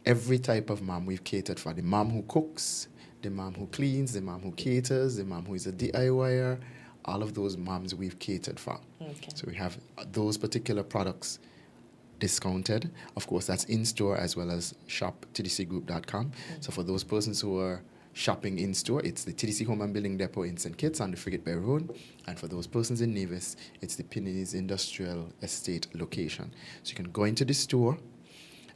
every type of mom we've catered for. The mom who cooks, the mom who cleans, the mom who caters, the mom who is a DIYer. All of those moms we've catered for. Okay. So we have those particular products discounted. Of course, that's in-store as well as shop.tdcgroup.com. So for those persons who are shopping in-store, it's the TDC Home and Building Depot in St. Kitts on the Frigate Bay Road. And for those persons in Nevis, it's the Pinneys Industrial Estate location. So you can go into the store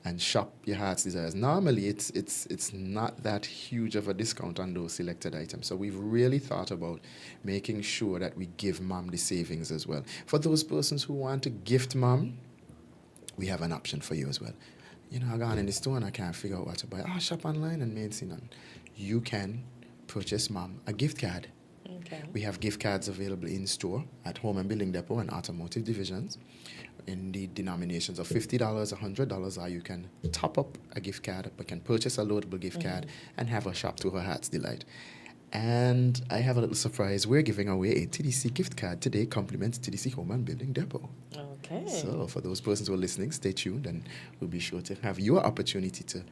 and shop your heart's desires. Normally, it's not that huge of a discount on those selected items. So we've really thought about making sure that we give mom the savings as well. For those persons who want to gift mom, we have an option for you as well. You know, I gone in the store and I can't figure out what to buy. Shop online and main see none. You can purchase mom a gift card. Okay. We have gift cards available in store at Home and Building Depot and Automotive Divisions in the denominations of $50, $100, or you can top up a gift card, but can purchase a loadable gift card and have a shop to her heart's delight. And I have a little surprise. We're giving away a TDC gift card today, compliments TDC Home and Building Depot. Okay. So for those persons who are listening, stay tuned and we'll be sure to have your opportunity to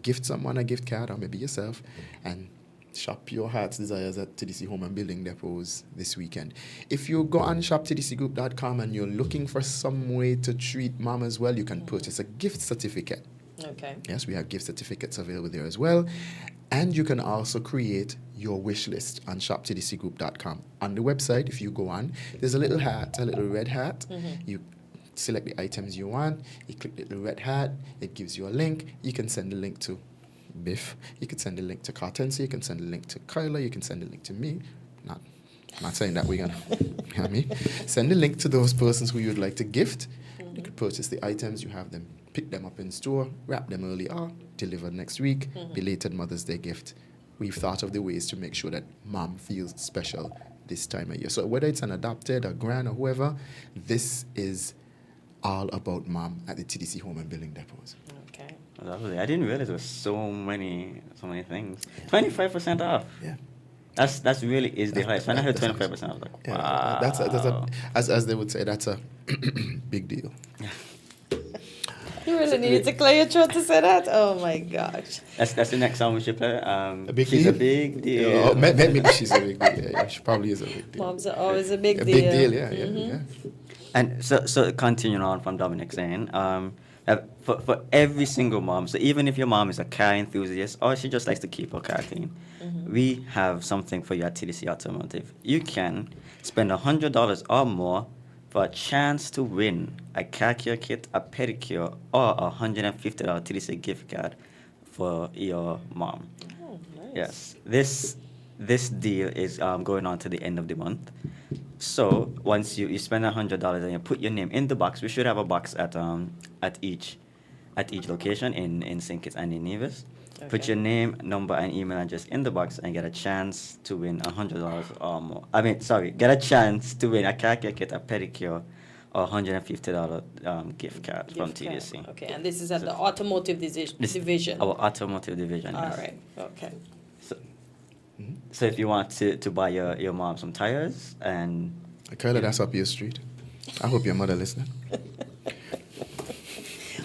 gift someone a gift card or maybe yourself and shop your heart's desires at TDC Home and Building Depots this weekend. If you go on shop.tdcgroup.com and you're looking for some way to treat mom as well, you can purchase a gift certificate. Okay. Yes, we have gift certificates available there as well. And you can also create your wish list on shop.tdcgroup.com. On the website, if you go on, there's a little hat, a little red hat. You select the items you want, you click the little red hat, it gives you a link. You can send the link to Biff, you can send a link to Cartensi, you can send a link to Kyla, you can send a link to me. Not saying that we're gonna, you know what I mean? Send a link to those persons who you'd like to gift. You can purchase the items, you have them, pick them up in store, wrap them early or deliver next week, belated Mother's Day gift. We've thought of the ways to make sure that mom feels special this time of year. So whether it's an adopted, a grand, or whoever, this is all about mom at the TDC Home and Building Depots. Okay. Lovely. I didn't realize there was so many things. 25% off. Yeah. That's really is the highest. When I heard 25%, I was like, wow. That's a as they would say, that's a big deal. You really needed to clear your throat to say that? Oh my gosh. That's the next song we should play. She's a big deal. Oh, maybe she's a big deal. Yeah, she probably is a big deal. Moms are always a big deal. A big deal, yeah. And so continuing on from Dominic saying, For every single mom. So even if your mom is a car enthusiast or she just likes to keep her car clean, we have something for you at TDC Automotive. You can spend $100 or more for a chance to win a car care kit, a pedicure, or a $150 TDC gift card for your mom. Oh, nice. Yes, this deal is going on to the end of the month. So once you spend $100 and you put your name in the box, we should have a box at each location in St. Kitts and in Nevis. Put Okay. your name, number, and email address in the box and get a chance to win $100 or more. I mean, sorry, get a chance to win a car care kit, a pedicure, or $150 gift card from Gift card. TDC. Okay, and this is at the automotive division. Our automotive division. All yes. right. Okay. So if you want to buy your mom some tires and Carla, that's up your street. I hope your mother listening.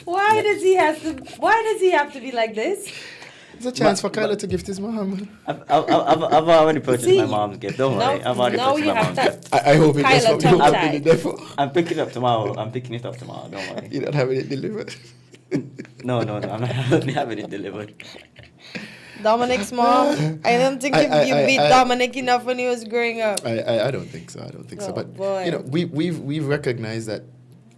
Why does he have to be like this? It's a chance for Kyla to gift his mom. I've already purchased See, my mom's gift. Don't worry. I've already now purchased you my have mom's to- gift. I hope it does Kyla help you open tongue-tied. the depot. I'm picking it up tomorrow. Don't worry. You're not having it delivered. No. I'm not having it delivered. Dominic's mom. I don't think you beat Dominic enough when he was growing up. I don't think so. Oh, But boy. you know, we've recognized that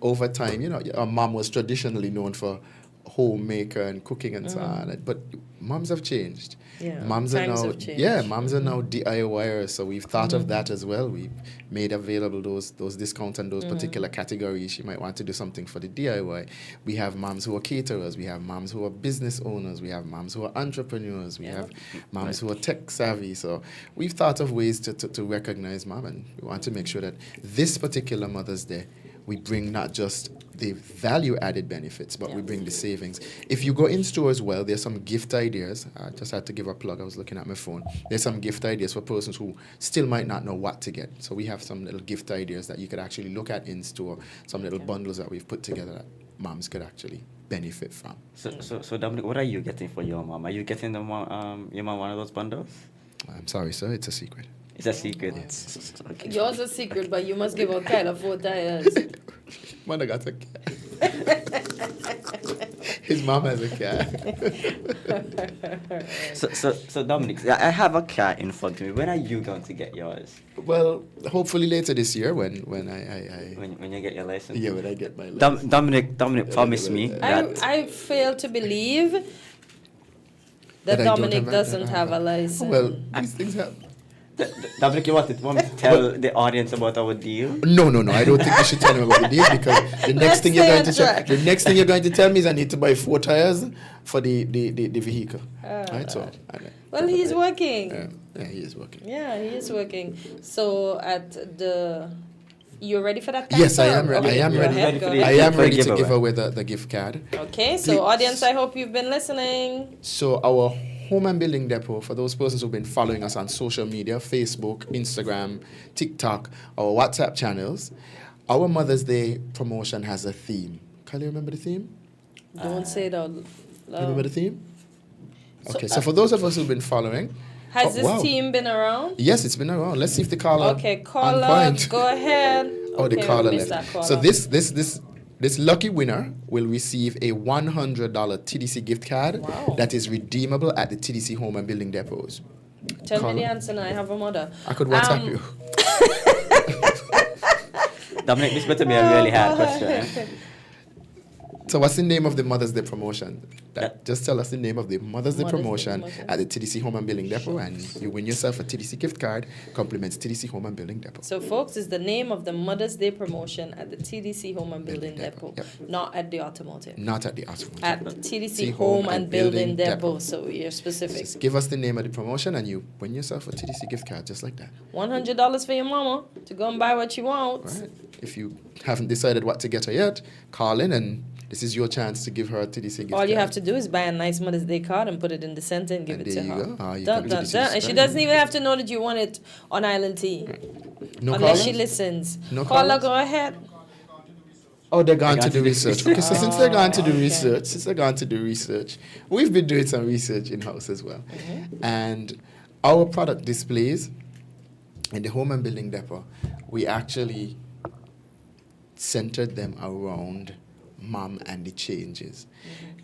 over time. You know, our mom was traditionally known for homemaker and cooking and so on. But moms have changed. Yeah, Moms times are now have changed. moms are now DIYers. So we've thought of that as well. We've made available those discounts and those particular categories. You might want to do something for the DIY. We have moms who are caterers. We have moms who are business owners. We have moms who are entrepreneurs. We have moms who are tech savvy. So we've thought of ways to recognize mom, and we want to make sure that this particular Mother's Day, we bring not just the value-added benefits, but we bring the savings. If you go in store as well, there's some gift ideas. I just had to give a plug. I was looking at my phone. There's some gift ideas for persons who still might not know what to get. So we have some little gift ideas that you could actually look at in store, some little bundles that we've put together that moms could actually benefit from. So Dominic, what are you getting for your mom? Are you getting your mom one of those bundles? I'm sorry, sir. It's a secret. It's a secret. Yes. Okay. Yours a secret, but you must give out Kyla 4 tires. Mother got a cat. His mom has a cat. So Dominic, I have a car in front of me. When are you going to get yours? Well, hopefully later this year when you get your license. Yeah, when I get my license. Dominic promised me that I fail to believe that That I don't Dominic have doesn't have a license. Well, these things happen. Dominic, you want me to tell the audience about our deal? No. I don't think you should tell them about the deal because the next thing you're going to tell me is I need to buy 4 tires for the vehicle. Right? So. Well, he's working. Yeah, he is working. Yeah, he is working. So you're ready for that? Yes, I am Kyla? ready. Okay, I am go ready. ahead, go I ahead. am ready to give away the gift card. Okay, so audience, I hope you've been listening. So our Home and Building Depot, for those persons who've been following us on social media, Facebook, Instagram, TikTok, our WhatsApp channels, our Mother's Day promotion has a theme. Can you remember the theme? Don't say it out loud. Remember the theme? Okay, so for those of us who've been following, Has this team been around? Yes, it's been around. Let's see if the caller. Okay, caller, go ahead. Oh, the Okay, caller we missed left. that caller. So this lucky winner will receive a $100 TDC gift card that is redeemable at the TDC Home and Building Depots. Tell Caller. me the answer now. I have a mother. I could WhatsApp you. Dominic, this better be a really hard question. So what's the name of the Mother's Day promotion? Just tell us the name of the Mother's Day promotion at the TDC Home and Building Depot, and you win yourself a TDC gift card. Compliments TDC Home and Building Depot. So, folks, is the name of the Mother's Day promotion at the TDC Home and Building Depot, not at the automotive. Not at the automotive. At TDC Home and Building Depot. So you're specific. Just give us the name of the promotion, and you win yourself a TDC gift card, just like that. $100 for your mama to go and buy what you want. Right. If you haven't decided what to get her yet, call in, and this is your chance to give her a TDC gift All card. you have to do is buy a nice Mother's Day card and put it in the center and give it to there you her. go. Ah, you Dun, can dun, really dun. And she subscribe. doesn't even have to know that you want it on Island Tea. No unless callers? she listens. No Caller, callers? go ahead. Oh, they're gone to do research. Okay, so since they're gone to do okay. research, we've been doing some research in-house as well. And our product displays in the Home and Building Depot, we actually centered them around mom and the changes.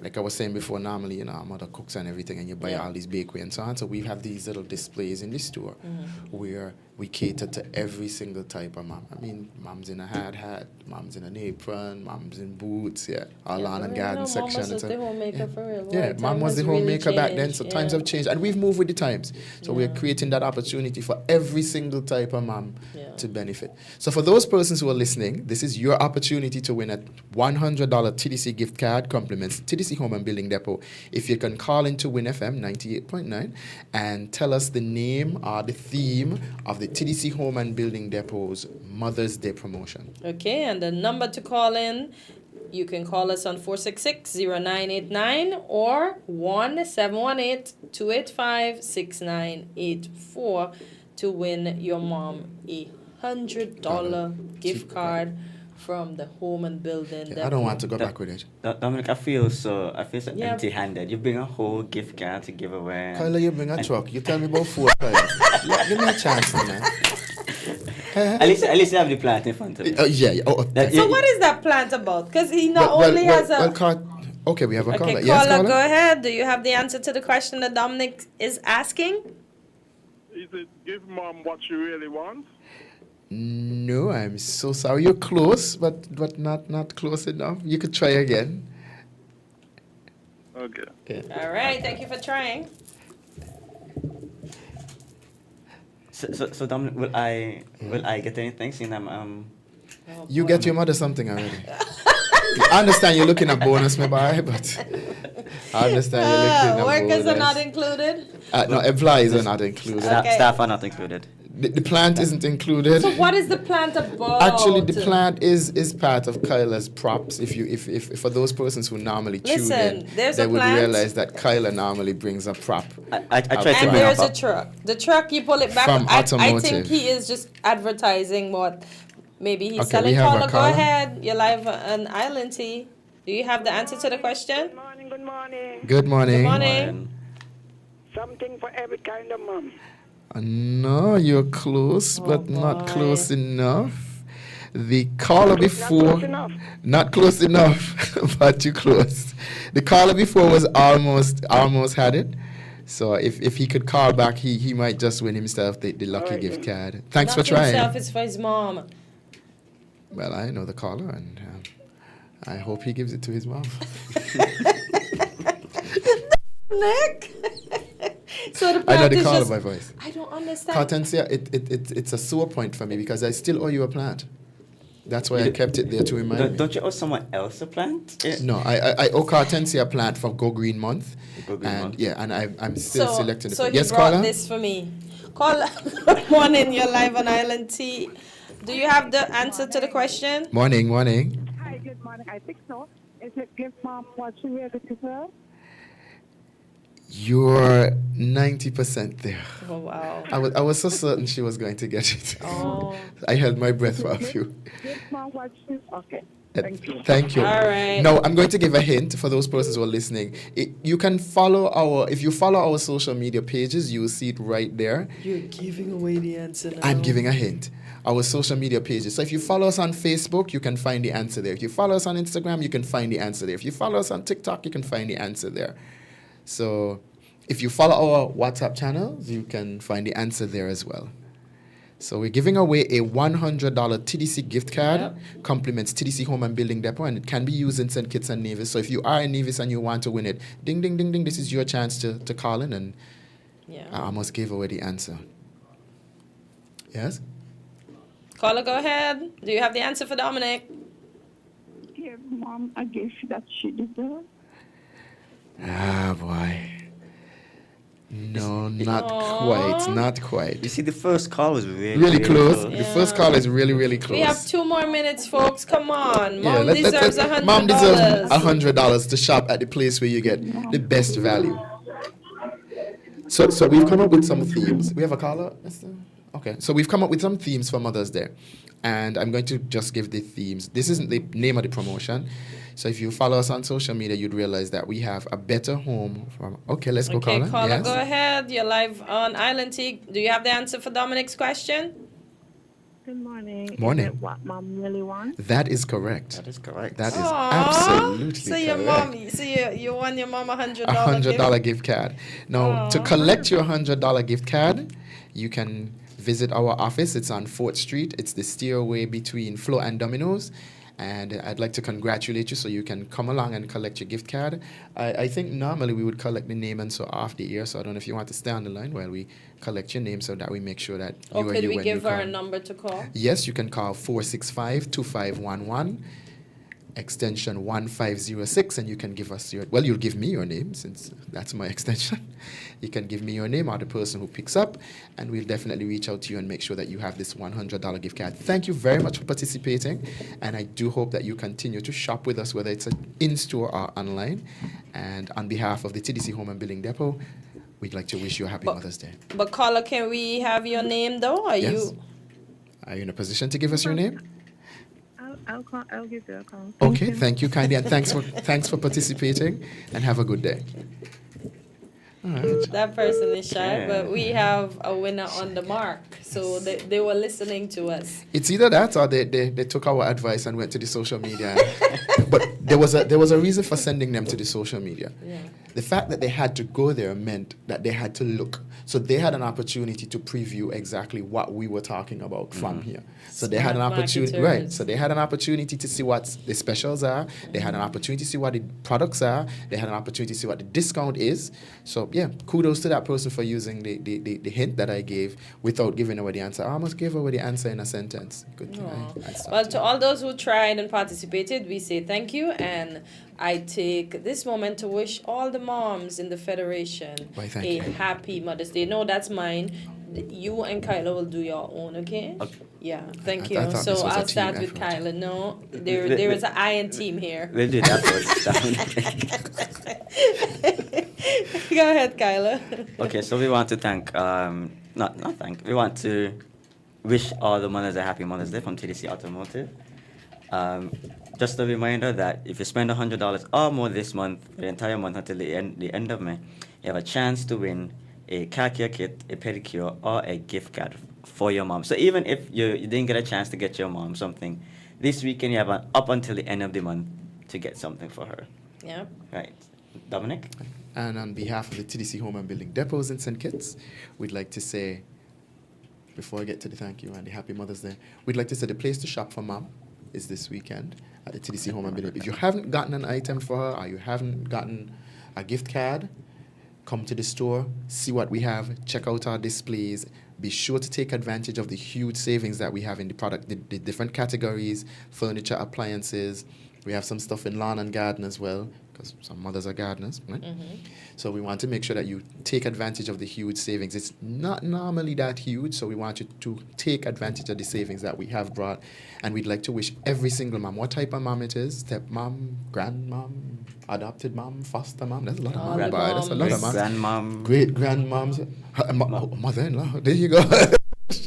Like I was saying before, normally, our mother cooks and everything, and you buy all these bakery and so on. So we have these little displays in the store where we cater to every single type of mom. I mean, mom's in a hard hat, mom's in an apron, mom's in boots, our lawn and garden section. Mom was the homemaker for real. Yeah, mom was the homemaker back then, so times have changed. changed. And we've moved with the times. So we're creating that opportunity for every single type of mom to benefit. So for those persons who are listening, this is your opportunity to win a $100 TDC gift card, compliments TDC Home and Building Depot. If you can call into WinFM 98.9 and tell us the name or the theme of the TDC Home and Building Depot's Mother's Day promotion. Okay, and the number to call in, you can call us on 466-0989 or 1-718-285-6984 to win your mom a $100 gift card from the Home and Building Depot. I don't want to go back with it. Dominic, I feel so empty-handed. You bring a whole gift card to give away. Kyla, you bring a truck. You tell me about 4 times. Give me a chance, man. At least you have the plant in front of you. So what is that plant about? Because he not only has a... Okay, we have a caller. Okay, Yes, caller, caller? go ahead. Do you have the answer to the question that Dominic is asking? Is it give mom what she really wants? No, I'm so sorry. You're close, but not close enough. You could try again. Okay. Yeah. All right, thank you for trying. So Dominic, will I get anything? Seeing You get your mother something already. I understand you're looking at bonus, my boy, but I understand you're looking at bonus. Workers are not included? No, employees are not included. Staff are not included. The plant isn't included. So what is the plant about? Actually, the plant is part of Kyla's props. If for those persons who normally tune in, they would realize that Kyla normally brings a prop. I try to bring there's a truck. The truck, you pull it back. From I automotive. think he is just advertising what maybe he's Okay, selling. we have a Caller, go caller. ahead. You're live on Island Tea. Do you have the answer to the question? Good morning. Good morning. Good morning. Something for every kind of mom. No, you're close, but not close enough. The caller before, not close enough, but you close. The caller before was almost had it. So if he could call back, he might just win himself the lucky gift card. Thanks for trying. Himself, it's for his mom. Well, I know the caller, and I hope he gives it to his mom. Nick. So the I know plant the is caller just, by voice. I don't understand. Hortensia, it's a sore point for me because I still owe you a plant. That's why I kept it there to remind me. Don't you owe someone else a plant? Yeah. No, I owe Hortensia a plant for Go Green Month. Go Green Month. Yeah, and I'm still selecting the So plant. he Yes, brought caller? this for me. Caller, good morning. You're live on Island Tea. Do you have the answer to the question? Morning. Hi, good morning. I think so. Is it give mom what she really deserves? You're 90% there. Oh, wow. I was so certain she was going to get it. Oh. I held my breath for a few. Give mom what she... Okay. Thank you. Thank you. All right. Now, I'm going to give a hint for those persons who are listening. You can follow if you follow our social media pages, you will see it right there. You're giving away the answer now. I'm giving a hint. Our social media pages. So if you follow us on Facebook, you can find the answer there. If you follow us on Instagram, you can find the answer there. If you follow us on TikTok, you can find the answer there. So if you follow our WhatsApp channels, you can find the answer there as well. So we're giving away a $100 TDC gift card, compliments TDC Home and Building Depot, and it can be used in St. Kitts and Nevis. So if you are in Nevis and you want to win it, ding, ding, ding, ding, this is your chance to call in, and I almost gave away the answer. Yes? Caller, go ahead. Do you have the answer for Dominic? Give mom a gift that she deserves. Ah, boy. No, not quite. You see, the first call was really close. close. The first call is really close. We have 2 more minutes, folks. Come on. Yeah, Mom deserves $100. Mom deserves $100 to shop at the place where you get the best value. So we've come up with some themes. We have a caller, Esther? Okay, so we've come up with some themes for Mother's Day, and I'm going to just give the themes. This isn't the name of the promotion, so if you follow us on social media, you'd realize that we have a better home. Okay, let's go, caller. Caller, Yes? go ahead. You're live on Island Tea. Do you have the answer for Dominic's question? Good morning. Morning. Is it what mom really wants? That is correct. That is correct. That is Aw, absolutely so your correct. mom, so you won your mom $100 $100 gift card. Now, to Aw. collect your $100 gift card, you can visit our office. It's on 4th Street. It's the stairway between Flo and Domino's. And I'd like to congratulate you so you can come along and collect your gift card. I think normally we would collect the name and so off the air. So I don't know if you want to stay on the line while we collect your name so that we make sure that you Or are could you we when give you her a come. number to call? Yes, you can call 465-2511, extension 1506, and you can give us your, well, you'll give me your name since that's my extension. You can give me your name or the person who picks up, and we'll definitely reach out to you and make sure that you have this $100 gift card. Thank you very much for participating, and I do hope that you continue to shop with us, whether it's in-store or online. And on behalf of the TDC Home and Building Depot, we'd like to wish you a happy Mother's Day. But caller, can we have your name though? Are Yes. you? Are you in a position to give us your name? I'll call. I'll give you a call. Okay, thank you kindly, and thanks for participating, and have a good day. All right. That person is shy, Yeah. but we have a winner on the mark. So they were listening to us. It's either that or they took our advice and went to the social media. But there was a reason for sending them to the social media. Yeah. The fact that they had to go there meant that they had to look. So they had an opportunity to preview exactly what we were talking about from here. So they had an Smart opportunity, marketers. right? So they had an opportunity to see what the specials are. They had an opportunity to see what the products are. They had an opportunity to see what the discount is. So yeah, kudos to that person for using the hint that I gave without giving away the answer. I almost gave away the answer in a sentence. Good thing I stopped. Well, to all those who tried and participated, we say thank you. And I take this moment to wish all the moms in the Federation Why, thank a you. happy Mother's Day. No, that's mine. You and Kyla will do your own, okay? Yeah, thank you. I thought this So was a I'll team start with effort. Kyla. No, there is an I in team here. We'll do that first. Go ahead, Kyla. Okay, so we want to thank, we want to wish all the mothers a happy Mother's Day from TDC Automotive. Just a reminder that if you spend $100 or more this month, the entire month until the end of May, you have a chance to win a car care kit, a pedicure, or a gift card for your mom. So even if you didn't get a chance to get your mom something, this weekend you have up until the end of the month to get something for her. Yeah. Right. Dominic? And on behalf of the TDC Home and Building Depots and St. Kitts, we'd like to say, before I get to the thank you and the happy Mother's Day, we'd like to say the place to shop for mom is this weekend at the TDC Home and Building. If you haven't gotten an item for her or you haven't gotten a gift card, come to the store, see what we have, check out our displays. Be sure to take advantage of the huge savings that we have in the product, the different categories, furniture, appliances. We have some stuff in lawn and garden as well, because some mothers are gardeners, right? Mm-hmm. So we want to make sure that you take advantage of the huge savings. It's not normally that huge, so we want you to take advantage of the savings that we have brought. And we'd like to wish every single mom, what type of mom it is, stepmom, grandmom, adopted mom, foster mom. There's a lot of moms. That's a lot of moms. Grandmom. Great grandmoms. Mother-in-law. There you go.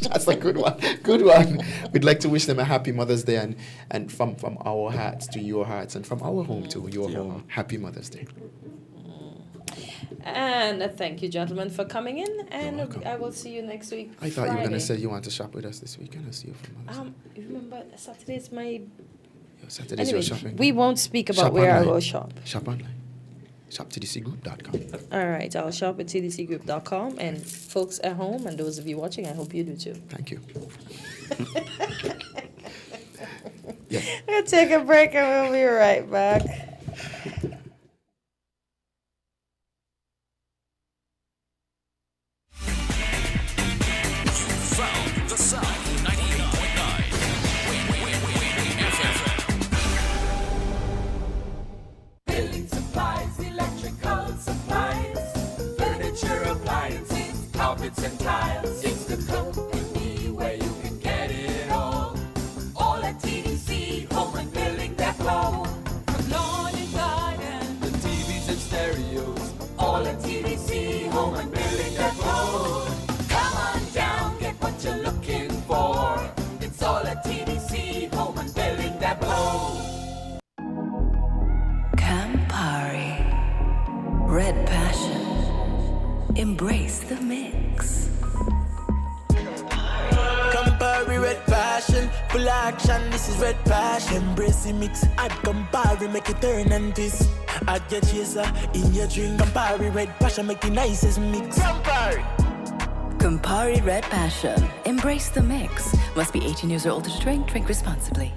That's a good one. Good one. We'd like to wish them a happy Mother's Day, and from our hearts to your hearts, and from our home to your home, happy Mother's Day. And thank you, gentlemen, for coming in. And I will see you next week. I thought you were going to Friday. say you want to shop with us this weekend. I'll see you for Mother's Day. You remember Saturday's my. Saturday's Anyway, your shopping. we won't speak about Shop where I online. will shop. Shop online. ShopTDCGroup.com. All right, I'll shop at tdcgroup.com. And folks at home and those of you watching, I hope you do too. Thank you. We'll take a break and we'll be right back. From the South, 98.9. Building supplies, electrical supplies, furniture, appliances, carpets and tiles. It's the company where you can get it all. All at TDC Home and Building Depot. From lawn and garden, the TVs and stereos. All at TDC Home and Building Depot. Come on down, get what you're looking for. It's all at TDC Home and Building Depot. Campari, Red Passion, embrace the mix. Come Full action, this is red passion. Embrace the mix, add Campari, make it turn and twist. Add your chaser in your drink. Campari, red passion, make the nicest mix. Campari! Campari Red Passion. Embrace the mix. Must be 18 years or older to drink. Drink responsibly.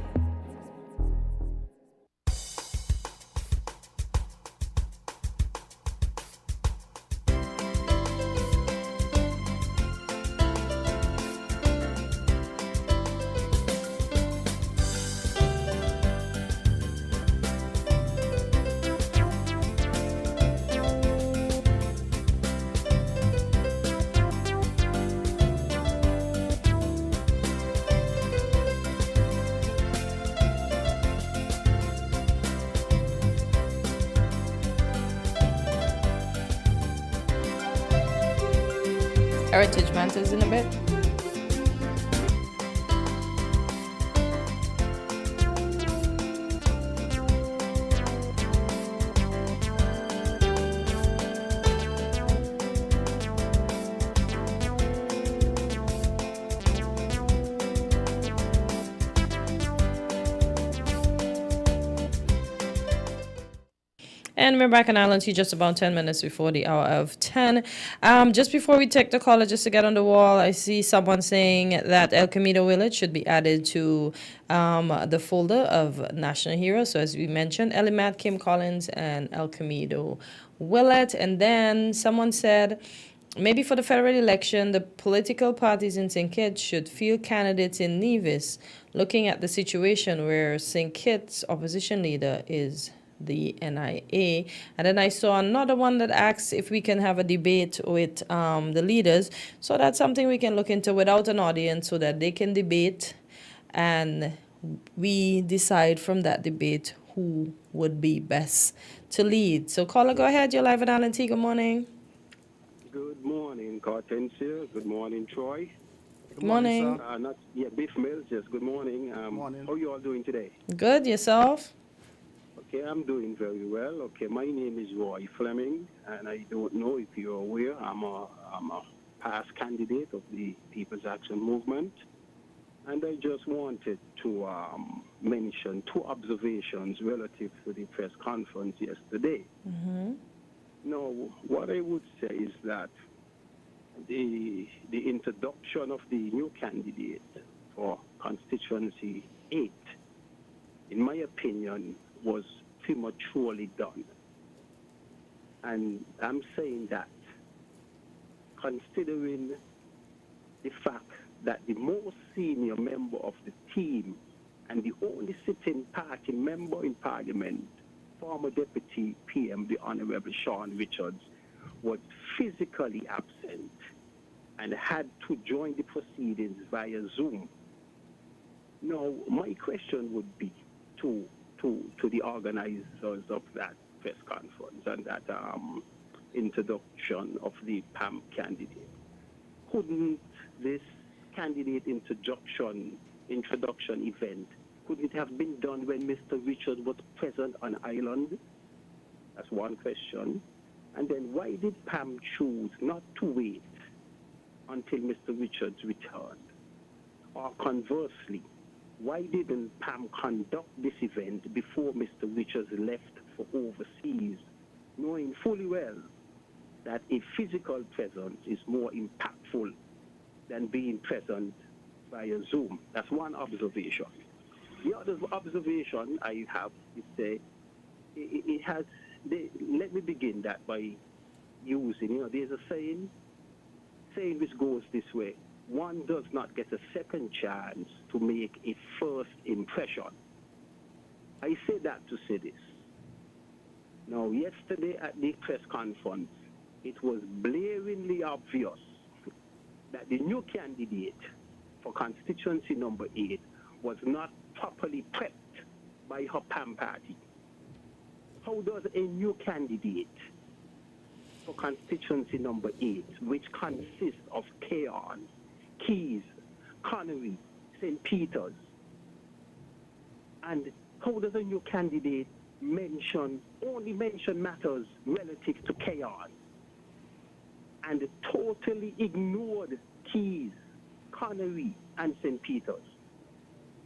Heritage Matters in a bit. And we're back on Island Tea just about 10 minutes before the hour of 10. Just before we take the caller, just to get on the wall, I see someone saying that El Camino Village should be added to the folder of national heroes. So as we mentioned, Elimat, Kim Collins, and El Camino Willett. And then someone said, maybe for the federal election, the political parties in St. Kitts should field candidates in Nevis, looking at the situation where St. Kitts' opposition leader is the NIA. And then I saw another one that asks if we can have a debate with the leaders. So that's something we can look into without an audience so that they can debate and we decide from that debate who would be best to lead. So caller, go ahead. You're live at Island Tea. Good morning. Good morning, Cartencia. Good morning, Troy. Good morning. Biff Mills. Yes, good morning. Morning. How you all doing today? Good. Yourself? Okay, I'm doing very well. Okay, my name is Roy Fleming, and I don't know if you're aware, I'm a past candidate of the People's Action Movement, and I just wanted to mention two observations relative to the press conference yesterday. Mm-hmm. Now, what I would say is that the introduction of the new candidate for constituency 8, in my opinion, was prematurely done. And I'm saying that considering the fact that the most senior member of the team and the only sitting party member in Parliament, former Deputy PM, the Honorable Sean Richards, was physically absent and had to join the proceedings via Zoom. Now, my question would be to the organizers of that press conference and that introduction of the PAM candidate. Couldn't this candidate introduction event, couldn't it have been done when Mr. Richard was present on island? That's one question. And then why did PAM choose not to wait until Mr. Richards returned? Or conversely, why didn't PAM conduct this event before Mr. Richards left for overseas, knowing fully well that a physical presence is more impactful than being present via Zoom? That's one observation. The other observation I have is let me begin that by using, there's a saying which goes this way: one does not get a second chance to make a first impression. I say that to say this. Now, yesterday at the press conference, it was blaringly obvious that the new candidate for constituency number 8 was not properly prepped by her PAM party. How does a new candidate for constituency number 8, which consists of Kearn, Keys, Connery, St. Peter's, and how does a new candidate only mention matters relative to Kearn and totally ignored Keys, Connery, and St. Peter's?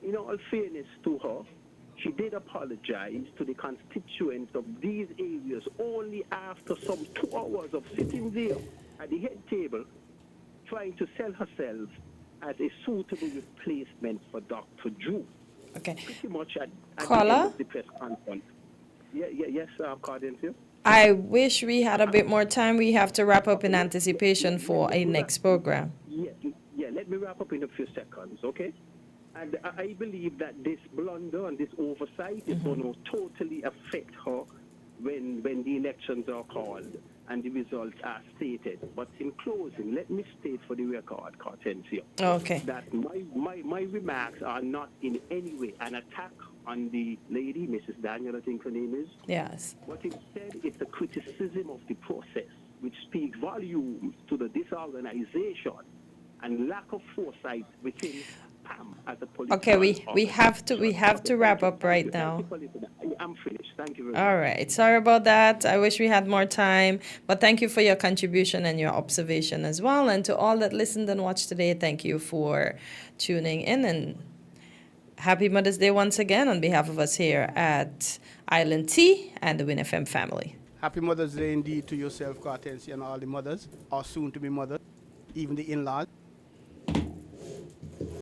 in all fairness to her, she did apologize to the constituents of these areas only after some 2 hours of sitting there at the head table trying to sell herself as a suitable replacement for Dr. Drew. Okay. Pretty much at the end Caller? of the press conference. Yes, Cardentia. I wish we had a bit more time. We have to wrap up in anticipation for a next program. Yeah, let me wrap up in a few seconds, okay? And I believe that this blunder and this oversight is going to totally affect her when the elections are called and the results are stated. But in closing, let me state for the record, Cartensia, Okay. that my remarks are not in any way an attack on the lady, Mrs. Daniel, I think her name is. Yes. What instead is a criticism of the process, which speaks volumes to the disorganization and lack of foresight within PAM as a political Okay, we have to wrap up right Thank now. you for listening. I'm finished. Thank you very much. All right. Sorry about that. I wish we had more time, but thank you for your contribution and your observation as well. And to all that listened and watched today, thank you for tuning in, and happy Mother's Day once again on behalf of us here at Island Tea and the WinFM family. Happy Mother's Day indeed to yourself, Cartensi, and all the mothers, or soon to be mothers, even the in-laws.